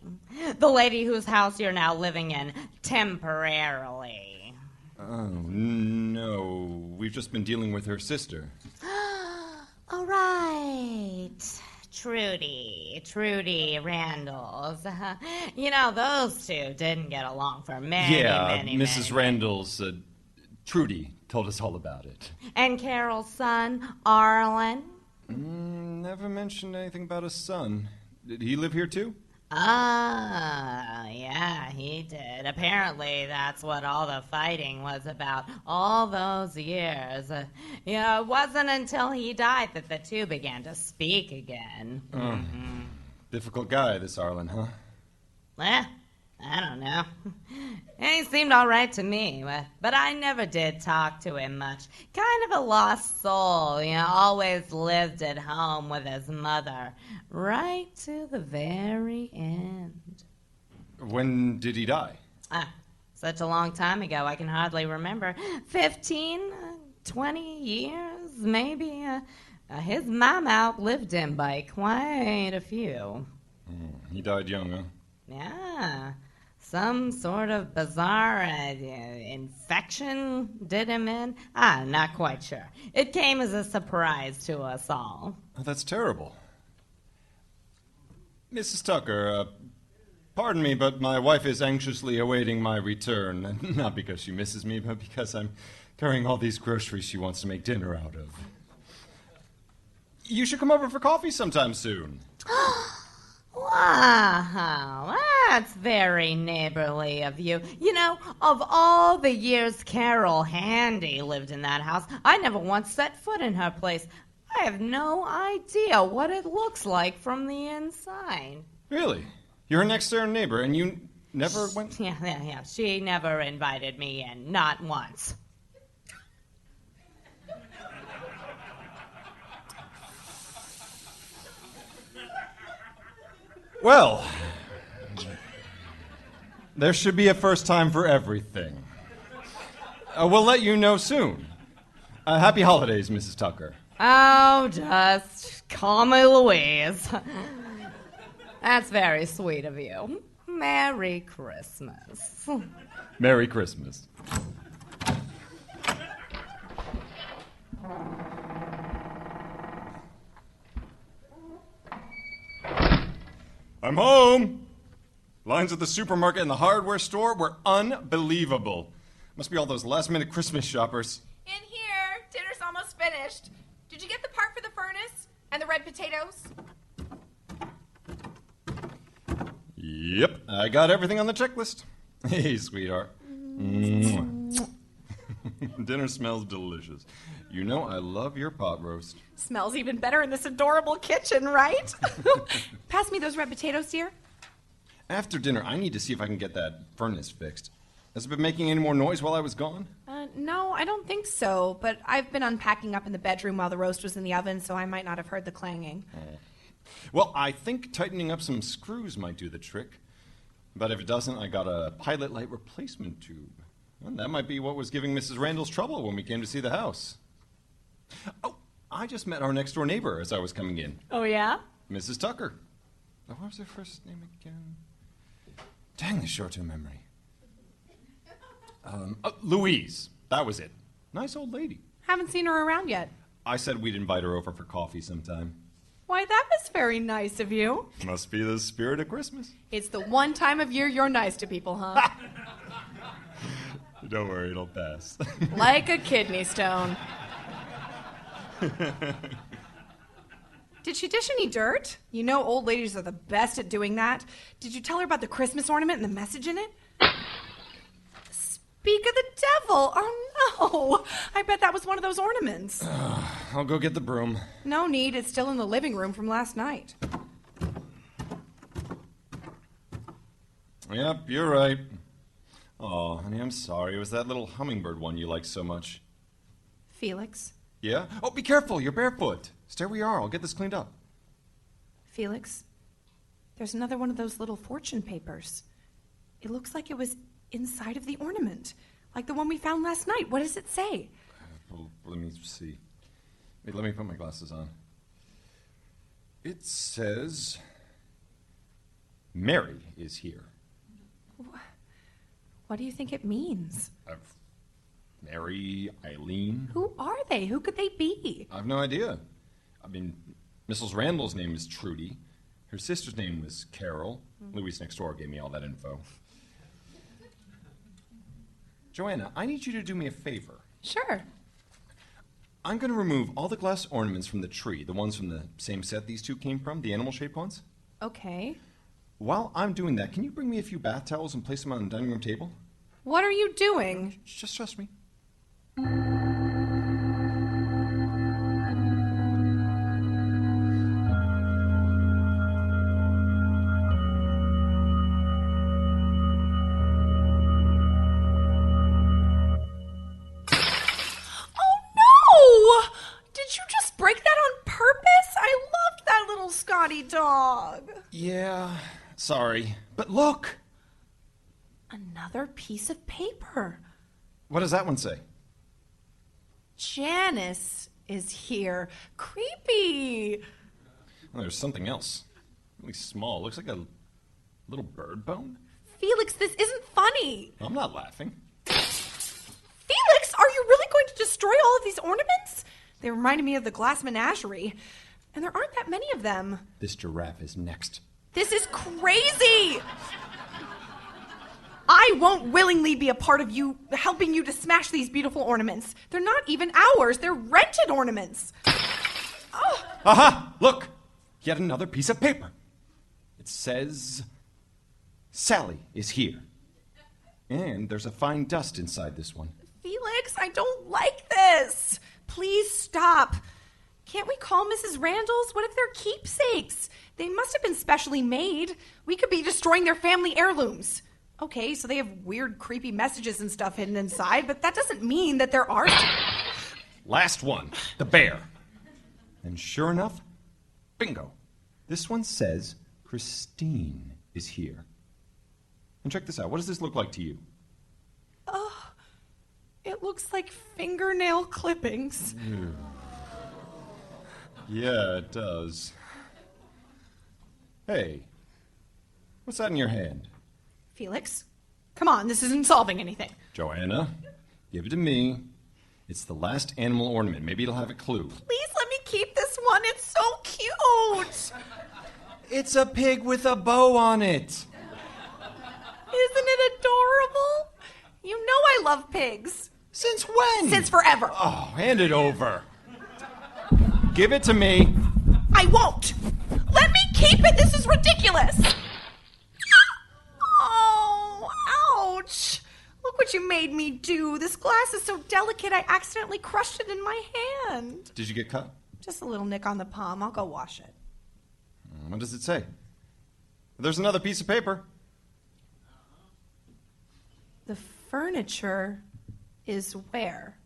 C: The lady whose house you're now living in temporarily.
F: Oh, no. We've just been dealing with her sister.
C: All right. Trudy Randalls. You know, those two didn't get along for many,
F: Mrs. Randall's, Trudy told us all about it.
C: And Carol's son, Arlen?
F: Never mentioned anything about a son. Did he live here too?
C: Yeah, he did. Apparently, that's what all the fighting was about all those years. It wasn't until he died that the two began to speak again.
F: Difficult guy, this Arlen, huh?
C: I don't know. He seemed all right to me, but I never did talk to him much. Kind of a lost soul, always lived at home with his mother, right to the very end.
F: When did he die?
C: Such a long time ago, I can hardly remember. 15, 20 years, maybe. His mom outlived him by quite a few.
F: He died young, huh?
C: Yeah. Some sort of bizarre infection did him in. I'm not quite sure. It came as a surprise to us all.
F: Oh, that's terrible. Mrs. Tucker, pardon me, but my wife is anxiously awaiting my return. Not because she misses me, but because I'm carrying all these groceries she wants to make dinner out of. You should come over for coffee sometime soon.
C: Wow, that's very neighborly of you. Of all the years Carol Handy lived in that house, I never once set foot in her place. I have no idea what it looks like from the inside.
F: Really? You're her next door neighbor, and you never went...
C: Yeah. She never invited me in, not once.
F: Well, there should be a first time for everything. We'll let you know soon. Happy holidays, Mrs. Tucker.
C: Oh, just call me Louise. That's very sweet of you. Merry Christmas.
F: Merry Christmas. I'm home. Lines at the supermarket and the hardware store were unbelievable. Must be all those last-minute Christmas shoppers.
E: In here. Dinner's almost finished. Did you get the part for the furnace? And the red potatoes?
F: Yep, I got everything on the checklist. Hey, sweetheart. Dinner smells delicious. You know I love your pot roast.
E: Smells even better in this adorable kitchen, right? Pass me those red potatoes, dear.
F: After dinner, I need to see if I can get that furnace fixed. Has it been making any more noise while I was gone?
E: No, I don't think so, but I've been unpacking up in the bedroom while the roast was in the oven, so I might not have heard the clanging.
F: Well, I think tightening up some screws might do the trick. But if it doesn't, I got a pilot light replacement tube. Well, that might be what was giving Mrs. Randall's trouble when we came to see the house. Oh, I just met our next-door neighbor as I was coming in.
E: Oh, yeah?
F: Mrs. Tucker. What was her first name again? Dang, the short-term memory. Louise. That was it. Nice old lady.
E: Haven't seen her around yet.
F: I said we'd invite her over for coffee sometime.
E: Why, that was very nice of you.
F: Must be the spirit of Christmas.
E: It's the one time of year you're nice to people, huh?
F: Don't worry, it'll pass.
E: Like a kidney stone. Did she dish any dirt? You know old ladies are the best at doing that. Did you tell her about the Christmas ornament and the message in it? Speak of the devil. Oh, no. I bet that was one of those ornaments.
F: I'll go get the broom.
E: No need. It's still in the living room from last night.
F: Yep, you're right. Oh, honey, I'm sorry. It was that little hummingbird one you liked so much.
E: Felix?
F: Yeah? Oh, be careful. You're barefoot. Stay where you are. I'll get this cleaned up.
E: Felix, there's another one of those little fortune papers. It looks like it was inside of the ornament, like the one we found last night. What does it say?
F: Well, let me see. Wait, let me put my glasses on. It says, Mary is here.
E: What do you think it means?
F: Mary, Eileen.
E: Who are they? Who could they be?
F: I've no idea. I mean, Mrs. Randall's name is Trudy. Her sister's name was Carol. Louise next door gave me all that info. Joanna, I need you to do me a favor.
E: Sure.
F: I'm going to remove all the glass ornaments from the tree, the ones from the same set these two came from, the animal-shaped ones.
E: Okay.
F: While I'm doing that, can you bring me a few bath towels and place them on the dining room table?
E: What are you doing?
F: Just trust me.
E: Dog.
F: Yeah, sorry. But look!
E: Another piece of paper.
F: What does that one say?
E: Janice is here. Creepy.
F: Well, there's something else. Really small. Looks like a little bird bone.
E: Felix, this isn't funny.
F: I'm not laughing.
E: Felix, are you really going to destroy all of these ornaments? They reminded me of the glass menagerie. And there aren't that many of them.
F: This giraffe is next.
E: This is crazy! I won't willingly be a part of you helping you to smash these beautiful ornaments. They're not even ours. They're rented ornaments. Oh.
F: Aha! Look! Yet another piece of paper. It says, Sally is here. And there's a fine dust inside this one.
E: Felix, I don't like this. Please stop. Can't we call Mrs. Randall's? What if they're keepsakes? They must have been specially made. We could be destroying their family heirlooms. Okay, so they have weird, creepy messages and stuff hidden inside, but that doesn't mean that they're ours.
F: Last one, the bear. And sure enough, bingo. This one says, Christine is here. And check this out. What does this look like to you?
E: Oh, it looks like fingernail clippings.
F: Ew. Yeah, it does. Hey, what's that in your hand?
E: Felix, come on, this isn't solving anything.
F: Joanna, give it to me. It's the last animal ornament. Maybe it'll have a clue.
E: Please let me keep this one. It's so cute.
F: It's a pig with a bow on it.
E: Isn't it adorable? You know I love pigs.
F: Since when?
E: Since forever.
F: Oh, hand it over. Give it to me.
E: I won't. Let me keep it. This is ridiculous. Oh, ouch. Look what you made me do. This glass is so delicate, I accidentally crushed it in my hand.
F: Did you get cut?
E: Just a little nick on the palm. I'll go wash it.
F: What does it say? There's another piece of paper.
E: The furniture is where?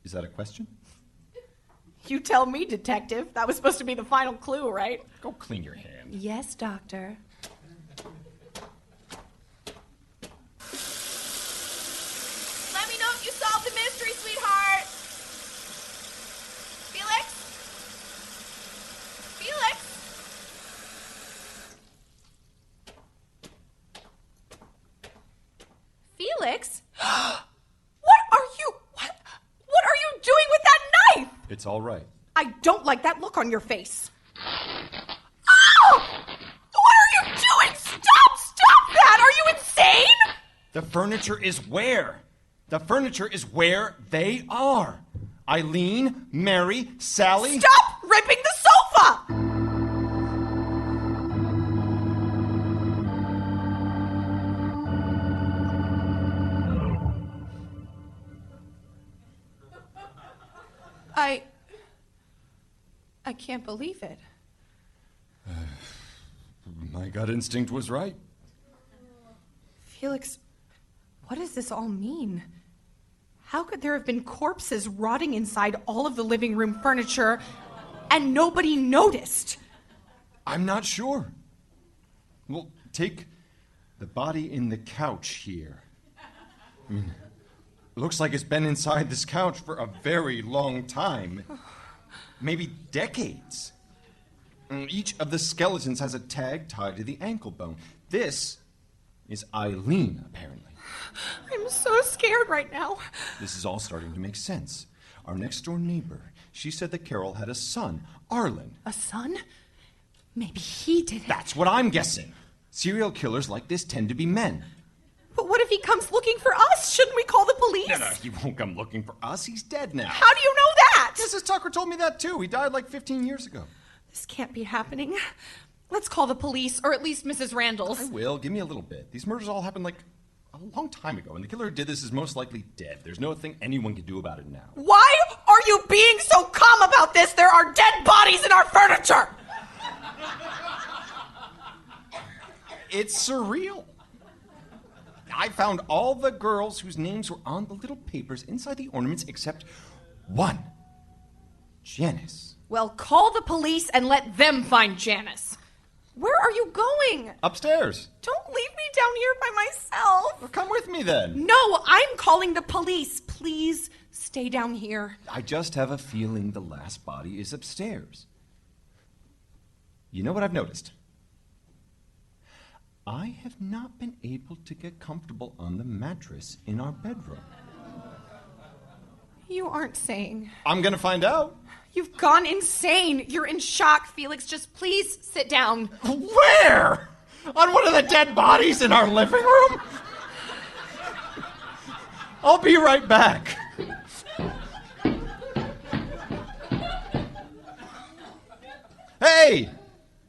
F: Is that a question?
C: You tell me, detective. That was supposed to be the final clue, right?
F: Go clean your hand.
E: Yes, doctor.
C: Let me know if you solved the mystery, sweetheart. Felix? Felix?
E: Felix?
C: What are you doing with that knife?
F: It's all right.
C: I don't like that look on your face. Oh! What are you doing? Stop that! Are you insane?
F: The furniture is where? The furniture is where they are. Eileen, Mary, Sally.
C: Stop ripping the sofa!
E: I can't believe it.
F: My gut instinct was right.
E: Felix, what does this all mean? How could there have been corpses rotting inside all of the living room furniture and nobody noticed?
F: I'm not sure. Well, take the body in the couch here. I mean, looks like it's been inside this couch for a very long time. Maybe decades. Each of the skeletons has a tag tied to the ankle bone. This is Eileen, apparently.
E: I'm so scared right now.
F: This is all starting to make sense. Our next-door neighbor, she said that Carol had a son, Arlen.
E: A son? Maybe he did it.
F: That's what I'm guessing. Serial killers like this tend to be men.
E: But what if he comes looking for us? Shouldn't we call the police?
F: No, he won't come looking for us. He's dead now.
C: How do you know that?
F: Mrs. Tucker told me that, too. He died like 15 years ago.
E: This can't be happening. Let's call the police, or at least Mrs. Randall's.
F: I will. Give me a little bit. These murders all happened like a long time ago, and the killer who did this is most likely dead. There's no thing anyone can do about it now.
C: Why are you being so calm about this? There are dead bodies in our furniture!
F: It's surreal. I found all the girls whose names were on the little papers inside the ornaments except one. Janice.
C: Well, call the police and let them find Janice. Where are you going?
F: Upstairs.
C: Don't leave me down here by myself.
F: Well, come with me then.
C: No, I'm calling the police. Please stay down here.
F: I just have a feeling the last body is upstairs. You know what I've noticed? I have not been able to get comfortable on the mattress in our bedroom.
E: You aren't saying.
F: I'm gonna find out.
C: You've gone insane. You're in shock, Felix. Just please sit down.
F: Where? On one of the dead bodies in our living room? I'll be right back. Hey!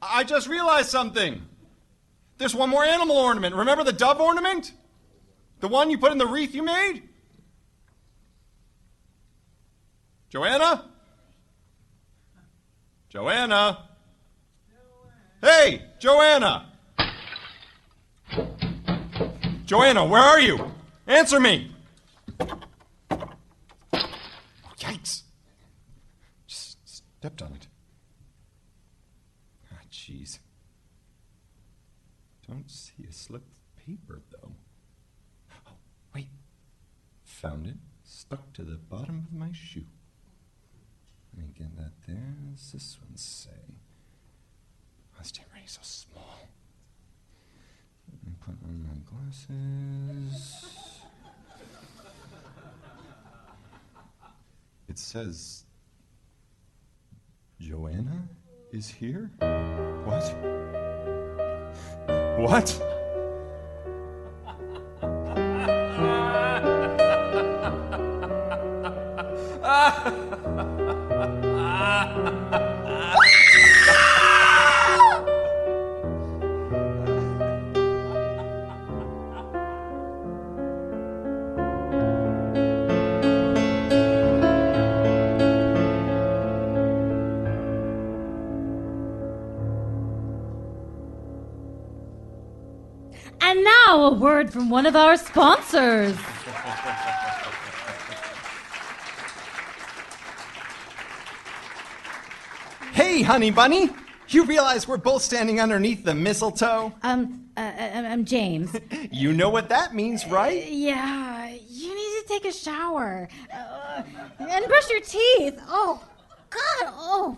F: I just realized something. There's one more animal ornament. Remember the dove ornament? The one you put in the wreath you made? Joanna? Joanna? Hey, Joanna! Joanna, where are you? Answer me! Yikes. Just stepped on it. Ah, jeez. Don't see a slip of paper, though. Oh, wait. Found it. Stuck to the bottom of my shoe. Let me get that there. What does this one say? Oh, this tape so small. Let me put on my glasses. It says, Joanna is here? What? What?
A: And now a word from one of our sponsors.
F: Hey, honey bunny. You realize we're both standing underneath the mistletoe?
A: I'm James.
F: You know what that means, right?
A: Yeah, you need to take a shower. And brush your teeth. Oh, God, oh.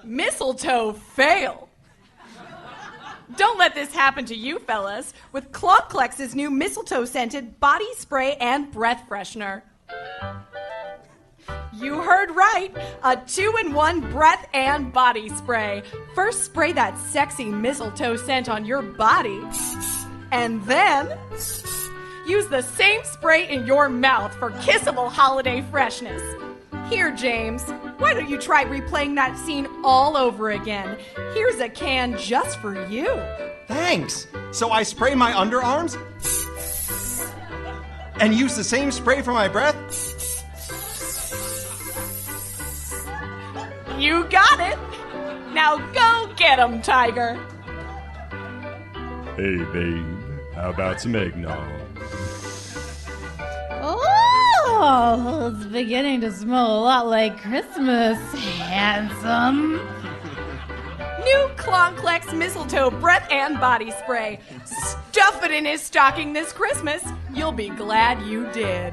C: Mistletoe fail. Don't let this happen to you, fellas, with Clonklex's new mistletoe-scented body spray and breath freshener. You heard right, a 2-in-1 breath and body spray. First spray that sexy mistletoe scent on your body, and then use the same spray in your mouth for kissable holiday freshness. Here, James, why don't you try replaying that scene all over again? Here's a can just for you.
F: Thanks. So I spray my underarms and use the same spray for my breath?
C: You got it. Now go get 'em, Tiger.
B: Hey, babe, how about some eggnog?
A: Oh, it's beginning to smell a lot like Christmas, handsome.
C: New Clonklex Mistletoe Breath and Body Spray. Stuff it in his stocking this Christmas. You'll be glad you did.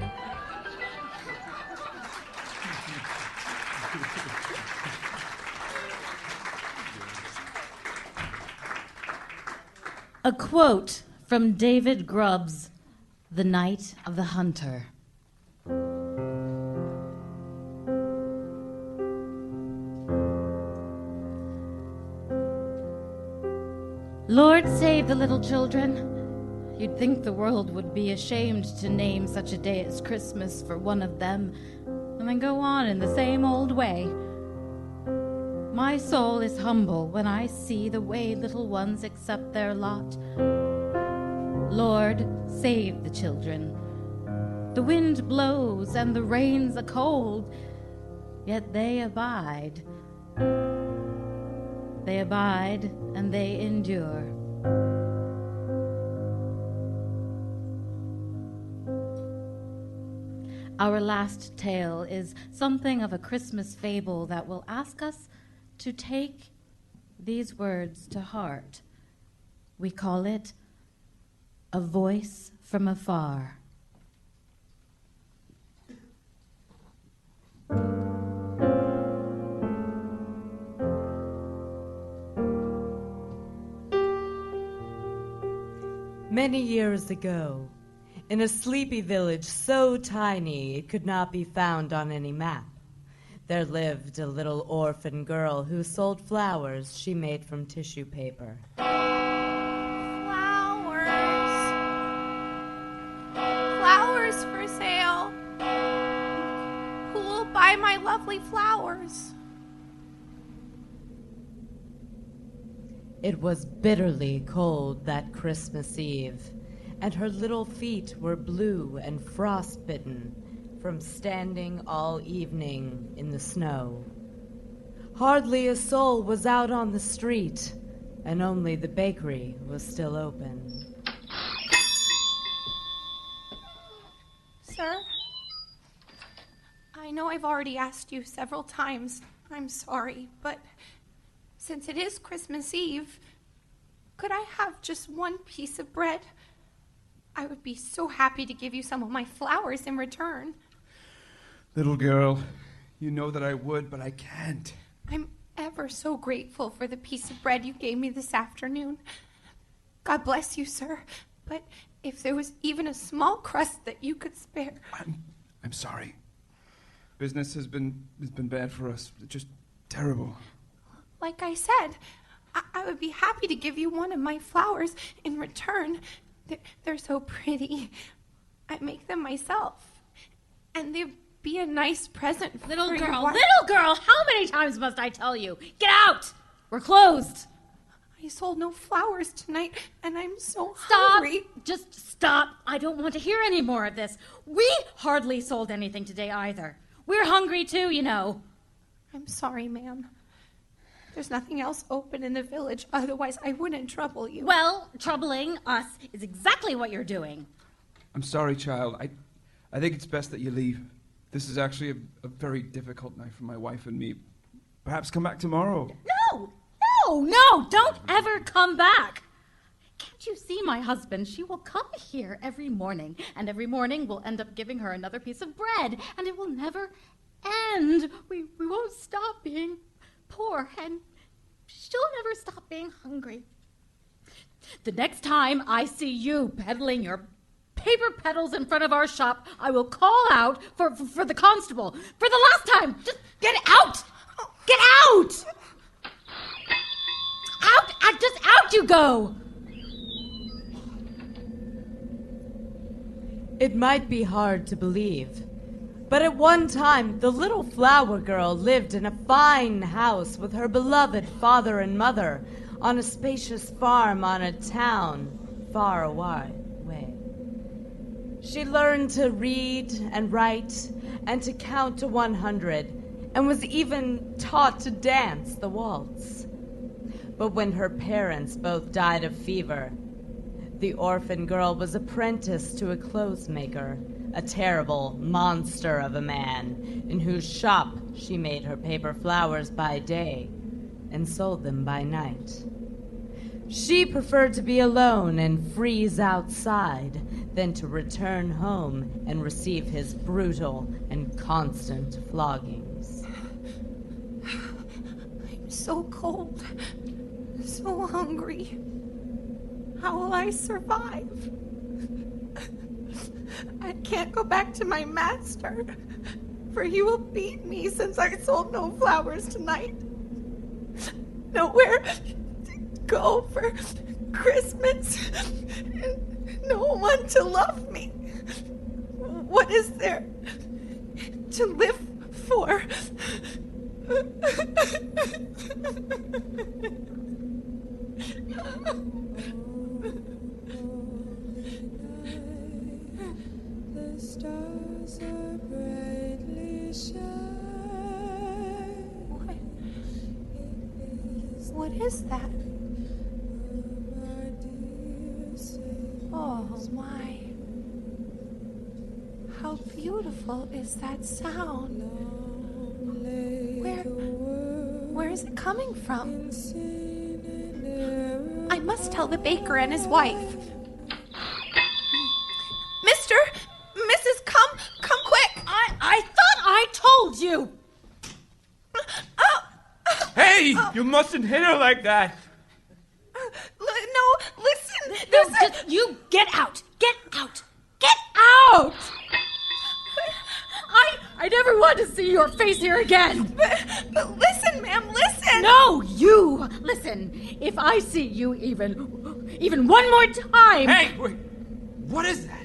A: A quote from David Grubbs, The Night of the Hunter. Lord save the little children. You'd think the world would be ashamed to name such a day as Christmas for one of them, and then go on in the same old way. My soul is humble when I see the way little ones accept their lot. Lord, save the children. The wind blows and the rains are cold, yet they abide. They abide and they endure. Our last tale is something of a Christmas fable that will ask us to take these words to heart. We call it A Voice from Afar.
I: Many years ago, in a sleepy village so tiny it could not be found on any map, there lived a little orphan girl who sold flowers she made from tissue paper.
E: Flowers for sale. Who will buy my lovely flowers?
I: It was bitterly cold that Christmas Eve, and her little feet were blue and frostbitten from standing all evening in the snow. Hardly a soul was out on the street, and only the bakery was still open.
E: Sir, I know I've already asked you several times. I'm sorry, but since it is Christmas Eve, could I have just one piece of bread? I would be so happy to give you some of my flowers in return.
D: Little girl, you know that I would, but I can't.
E: I'm ever so grateful for the piece of bread you gave me this afternoon. God bless you, sir. But if there was even a small crust that you could spare...
D: I'm sorry. Business has been bad for us. Just terrible.
E: Like I said, I would be happy to give you one of my flowers in return. They're so pretty. I make them myself. And they'd be a nice present for
A: Little
E: your
A: girl,
E: wife.
A: little girl, how many times must I tell you? Get out! We're closed.
E: I sold no flowers tonight, and I'm so
A: Stop.
E: hungry.
A: Just stop. I don't want to hear any more of this. We hardly sold anything today either. We're hungry too, you know.
E: I'm sorry, ma'am. There's nothing else open in the village, otherwise I wouldn't trouble you.
A: Well, troubling us is exactly what you're doing.
D: I'm sorry, child. I think it's best that you leave. This is actually a very difficult night for my wife and me. Perhaps come back tomorrow.
A: No, don't ever come back. Can't you see my husband? She will come here every morning, and every morning we'll end up giving her another piece of bread, and it will never end. We won't stop being poor, and she'll never stop being hungry. The next time I see you peddling your paper pedals in front of our shop, I will call out for the constable. For the last time, just get out! Get out! Out you go!
I: It might be hard to believe, but at one time the little flower girl lived in a fine house with her beloved father and mother on a spacious farm on a town far away. She learned to read and write and to count to 100 and was even taught to dance the waltz. But when her parents both died of fever, the orphan girl was apprenticed to a clothes maker, a terrible monster of a man, in whose shop she made her paper flowers by day and sold them by night. She preferred to be alone and freeze outside than to return home and receive his brutal and constant floggings.
E: I'm so cold, so hungry. How will I survive? I can't go back to my master, for he will beat me since I sold no flowers tonight. Nowhere to go for Christmas, and no one to love me. What is there to live for?
G: The stars are brightly shine.
E: What is that? Oh my. How beautiful is that sound? Where is it coming from? I must tell the baker and his wife. Mrs. Come quick!
A: I thought I told you!
H: Hey, you mustn't hit her like that.
E: No, listen!
A: No, just you get out! Get out! Get out! I never want to see your face here again!
E: But listen, ma'am, listen!
A: No, you! Listen, if I see you even one more time...
H: Hey, wait, what is that?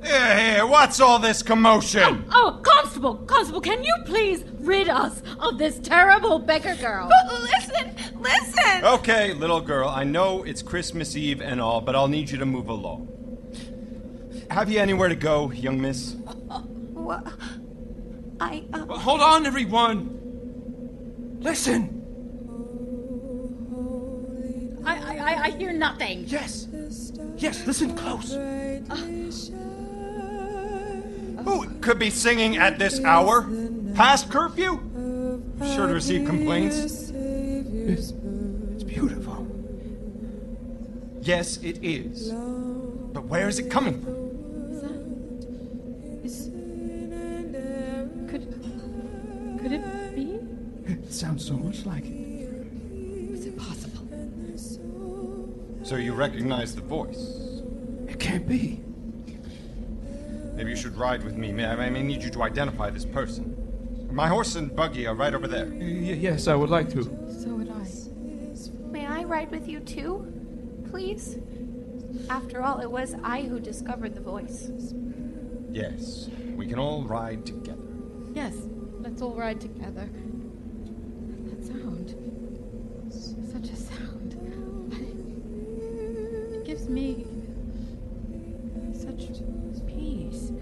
F: Hey, what's all this commotion?
A: Oh, Constable, can you please rid us of this terrible beggar girl?
E: But listen!
F: Okay, little girl, I know it's Christmas Eve and all, but I'll need you to move along. Have you anywhere to go, young miss?
E: What?
H: Well, hold on, everyone. Listen.
A: I hear nothing.
H: Yes, listen close.
F: Who could be singing at this hour? Past curfew? Sure to receive complaints.
D: It's beautiful.
F: Yes, it is. But where is it coming from?
A: Could it be?
D: It sounds so much like it.
A: Is it possible?
F: So you recognize the voice?
D: It can't be.
F: Maybe you should ride with me. I may need you to identify this person. My horse and buggy are right over there.
D: Yes, I would like to.
A: So would I.
E: May I ride with you too, please? After all, it was I who discovered the voice.
F: Yes, we can all ride together.
A: Yes, let's all ride together. That sound. Such a sound. It gives me such peace.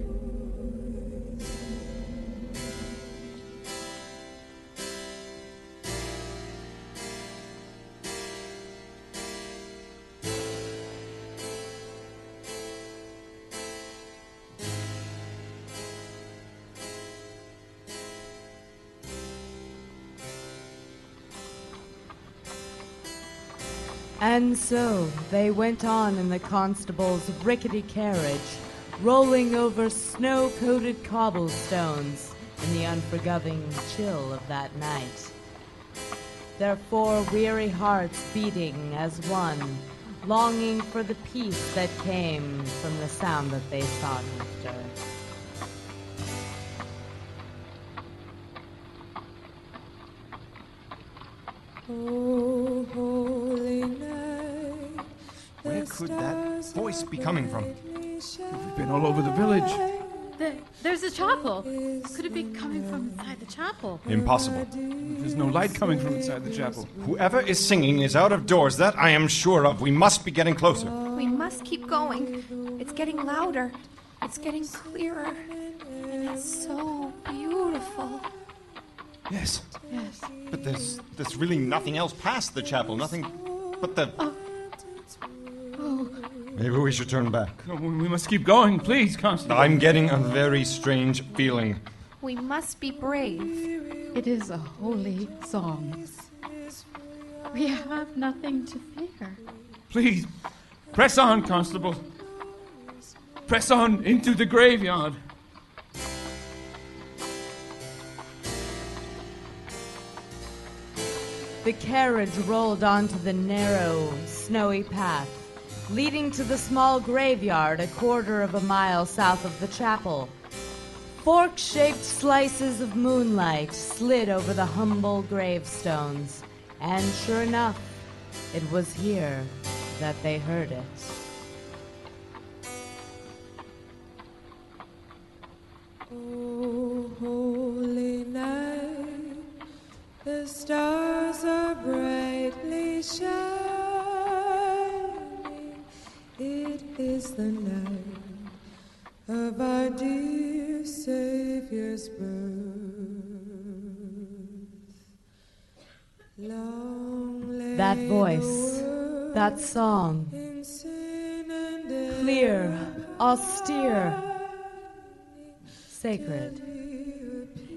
I: And so they went on in the constable's rickety carriage, rolling over snow-coated cobblestones in the unforgiving chill of that night. Their 4 weary hearts beating as one, longing for the peace that came from the sound that they sought after.
G: Oh, holy night.
F: Where could that voice be coming from?
D: We've been all over the village.
A: There's a chapel. Could it be coming from inside the chapel?
F: Impossible.
D: There's no light coming from inside the chapel.
F: Whoever is singing is out of doors, that I am sure of. We must be getting closer.
E: We must keep going. It's getting louder. It's getting clearer. And it's so beautiful.
D: Yes.
A: Yes.
F: But there's really nothing else past the chapel. Nothing but the... Maybe we should turn back.
D: No, we must keep going, please, Constable.
F: I'm getting a very strange feeling.
E: We must be brave.
A: It is a holy song. We have nothing to fear.
D: Please, press on, Constable. Press on into the graveyard.
I: The carriage rolled onto the narrow, snowy path, leading to the small graveyard 1/4 mile south of the chapel. Fork-shaped slices of moonlight slid over the humble gravestones, and sure enough, it was here that they heard it.
G: Oh, holy night, the stars are brightly shining. It is the night of our dear Savior's birth. Long lay
I: That
G: the
I: voice,
G: world
I: that song,
G: in sin and death.
I: clear, austere, sacred.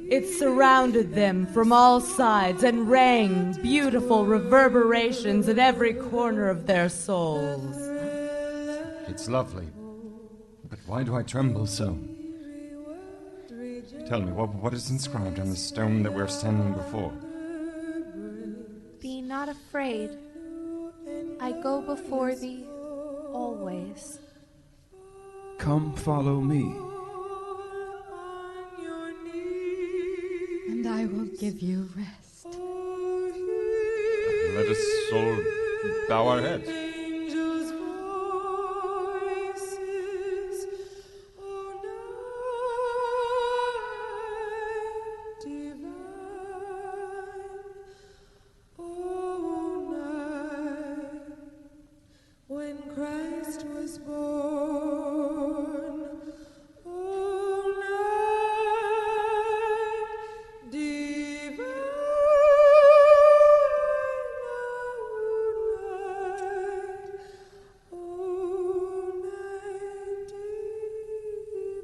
I: It surrounded them from all sides and rang beautiful reverberations in every corner of their souls.
F: It's lovely. But why do I tremble so? Tell me, what is inscribed on the stone that we're standing before?
E: Be not afraid. I go before thee always.
D: Come follow me.
A: And I will give you rest.
F: Let us all bow our heads.
G: Angels' voices, oh, night divine, oh, night when Christ was born, oh, night divine, oh, night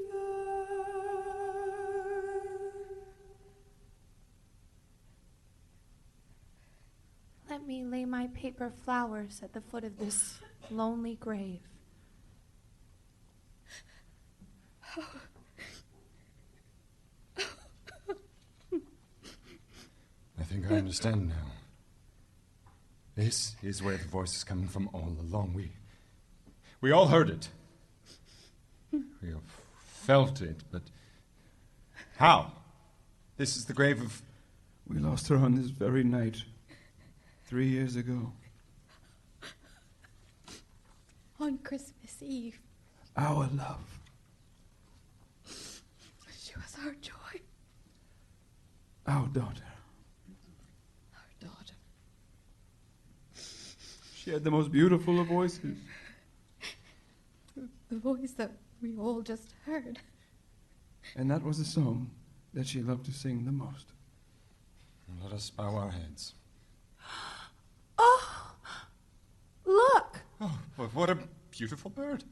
G: divine.
E: Let me lay my paper flowers at the foot of this lonely grave.
F: I think I understand now. This is where the voice is coming from all along. We all heard it. We all felt it, but how? This is the grave of...
D: We lost her on this very night, 3 years ago.
A: On Christmas Eve,
D: Our love.
A: she was our joy,
D: Our daughter.
A: our daughter.
D: She had the most beautiful of voices.
A: The voice that we all just heard.
D: And that was the song that she loved to sing the most.
F: Let us bow our heads.
E: Oh! Look!
F: Oh, what a beautiful bird.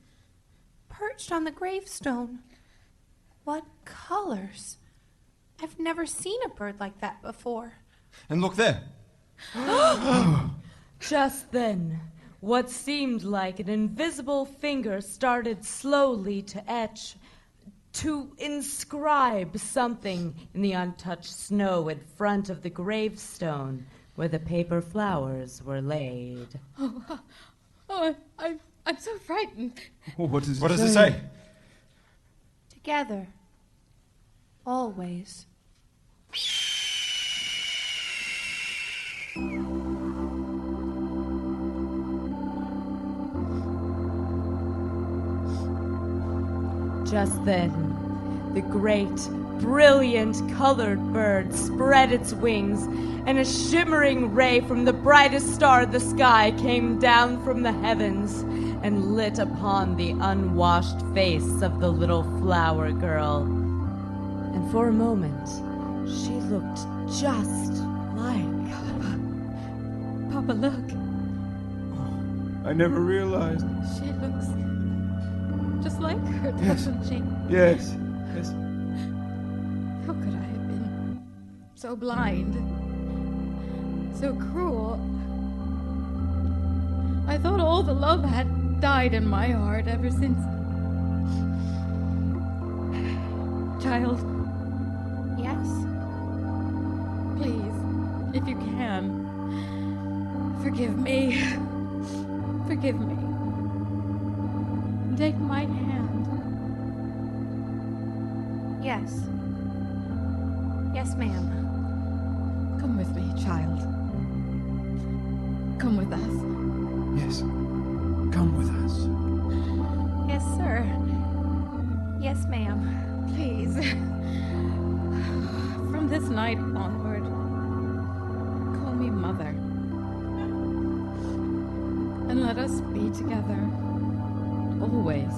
E: Perched on the gravestone. What colors! I've never seen a bird like that before.
F: And look there.
I: Just then, what seemed like an invisible finger started slowly to etch, to inscribe something in the untouched snow in front of the gravestone where the paper flowers were laid.
A: I'm so frightened.
D: What does
F: it say?
E: Together. Always.
I: Just then, the great, brilliant, colored bird spread its wings, and a shimmering ray from the brightest star of the sky came down from the heavens and lit upon the unwashed face of the little flower girl. And for a moment, she looked just like...
A: Papa, look.
D: I never realized.
A: She looks just like her, doesn't she?
D: Yes. Yes.
A: How could I have been so blind? So cruel? I thought all the love had died in my heart ever since. Child.
E: Yes?
A: Please, if you can, forgive me. Forgive me. Take my hand.
E: Yes. Yes, ma'am.
A: Come with me, child. Come with us.
D: Yes. Come with us.
E: Yes, sir. Yes, ma'am.
A: Please. From this night onward, call me Mother. And let us be together. Always.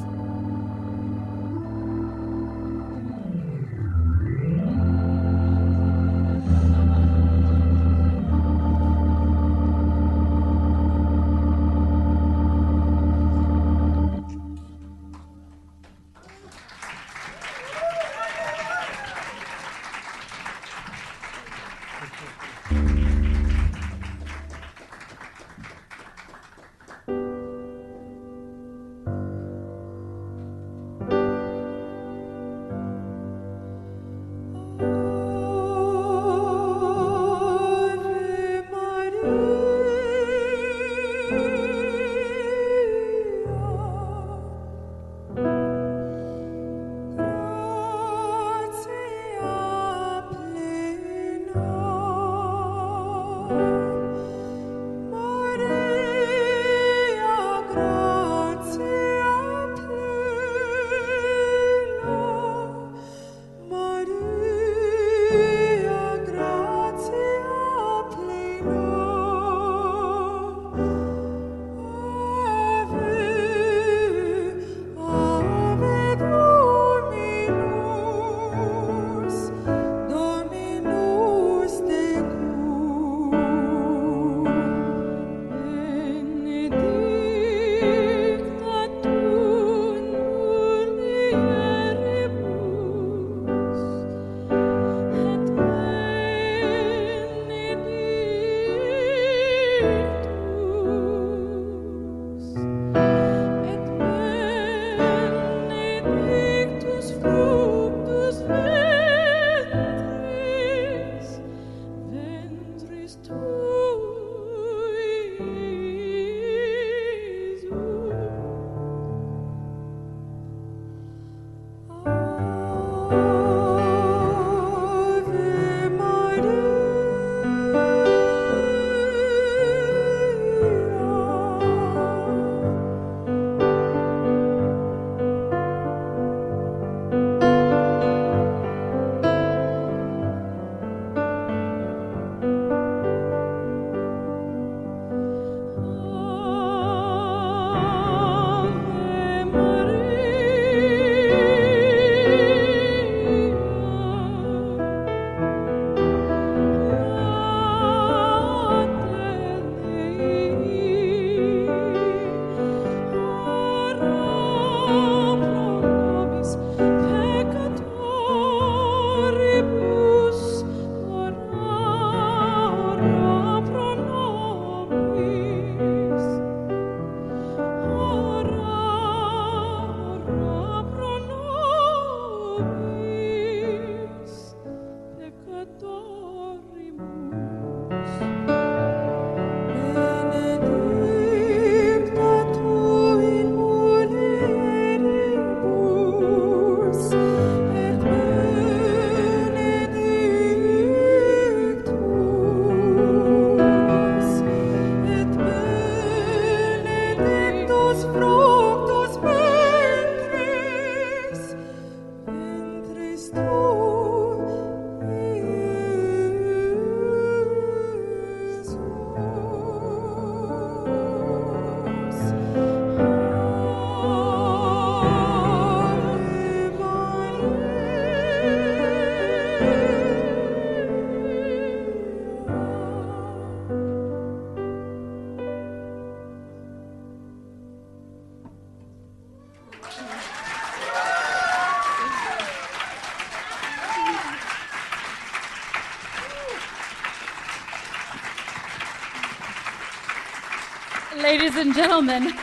A: Ladies and gentlemen,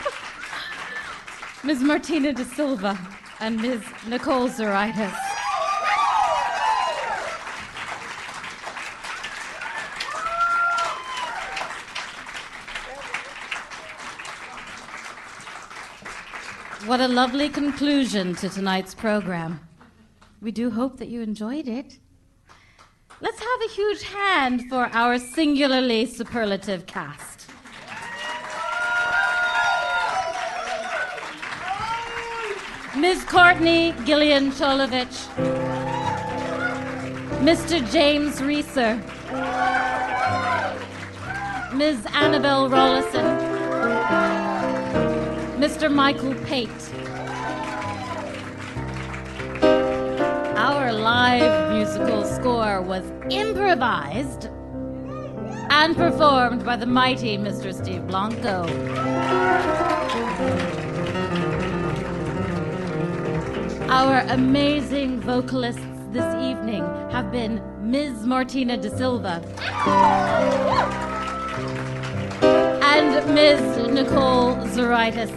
A: Ms. Martina DaSilva and Ms. Nicole Zuraitis. What a lovely conclusion to tonight's program. We do hope that you enjoyed it. Let's have a huge hand for our singularly superlative cast. Ms. Courtenay Cholovich, Mr. James Rieser, Ms. Annabelle Rollison, Mr. Michael Pate. Our live musical score was improvised and performed by the mighty Mr. Steve Blanco. Our amazing vocalists this evening have been Ms. Martina DaSilva and Ms. Nicole Zuraitis.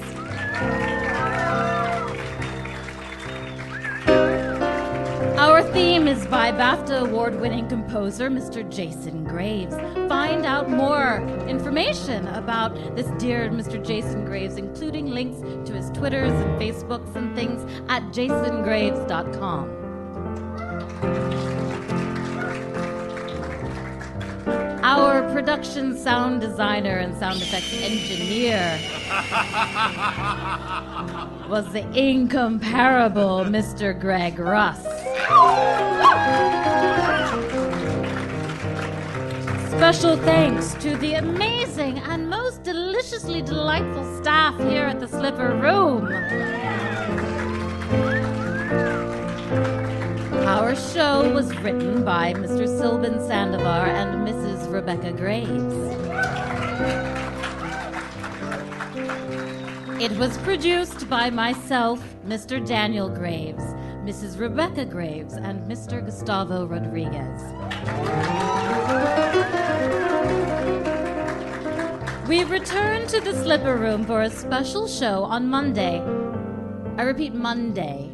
A: Our theme is by BAFTA award-winning composer Mr. Jason Graves. Find out more information about this dear Mr. Jason Graves, including links to his Twitters and Facebooks and things at jasongraves.com. Our production sound designer and sound effects engineer was the incomparable Mr. Greg Russ. Special thanks to the amazing and most deliciously delightful staff here at the Slipper Room. Our show was written by Mr. Silbin Sandovar and Mrs. Rebecca Graves. It was produced by myself, Mr. Daniel Graves, Mrs. Rebecca Graves, and Mr. Gustavo Rodriguez. We return to the Slipper Room for a special show on Monday. I repeat, Monday.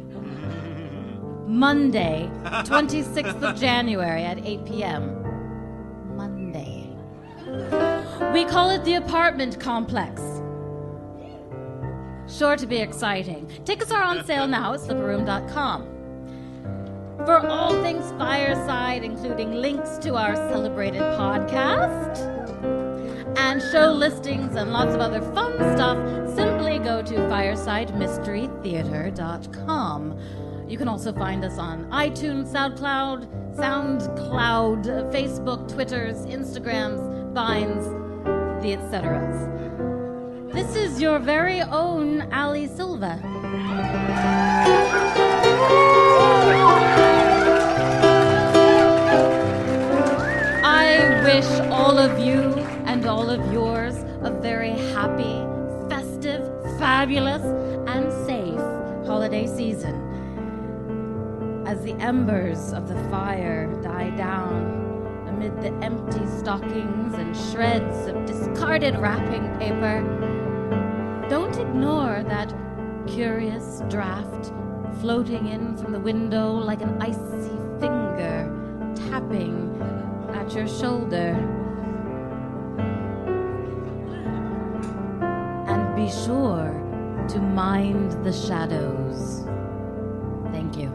A: Monday, 26th of January at 8 p.m. Monday. We call it the Apartment Complex. Sure to be exciting. Tickets are on sale now at slipperroom.com. For all things Fireside, including links to our celebrated podcast and show listings and lots of other fun stuff, simply go to firesidemysterytheater.com. You can also find us on iTunes, SoundCloud, Facebook, Twitters, Instagrams, Vines, the etceteras. This is your very own Ali Silva. I wish all of you and all of yours a very happy, festive, fabulous, and safe holiday season. As the embers of the fire die down amid the empty stockings and shreds of discarded wrapping paper, don't ignore that curious draft floating in from the window like an icy finger tapping at your shoulder. And be sure to mind the shadows. Thank you.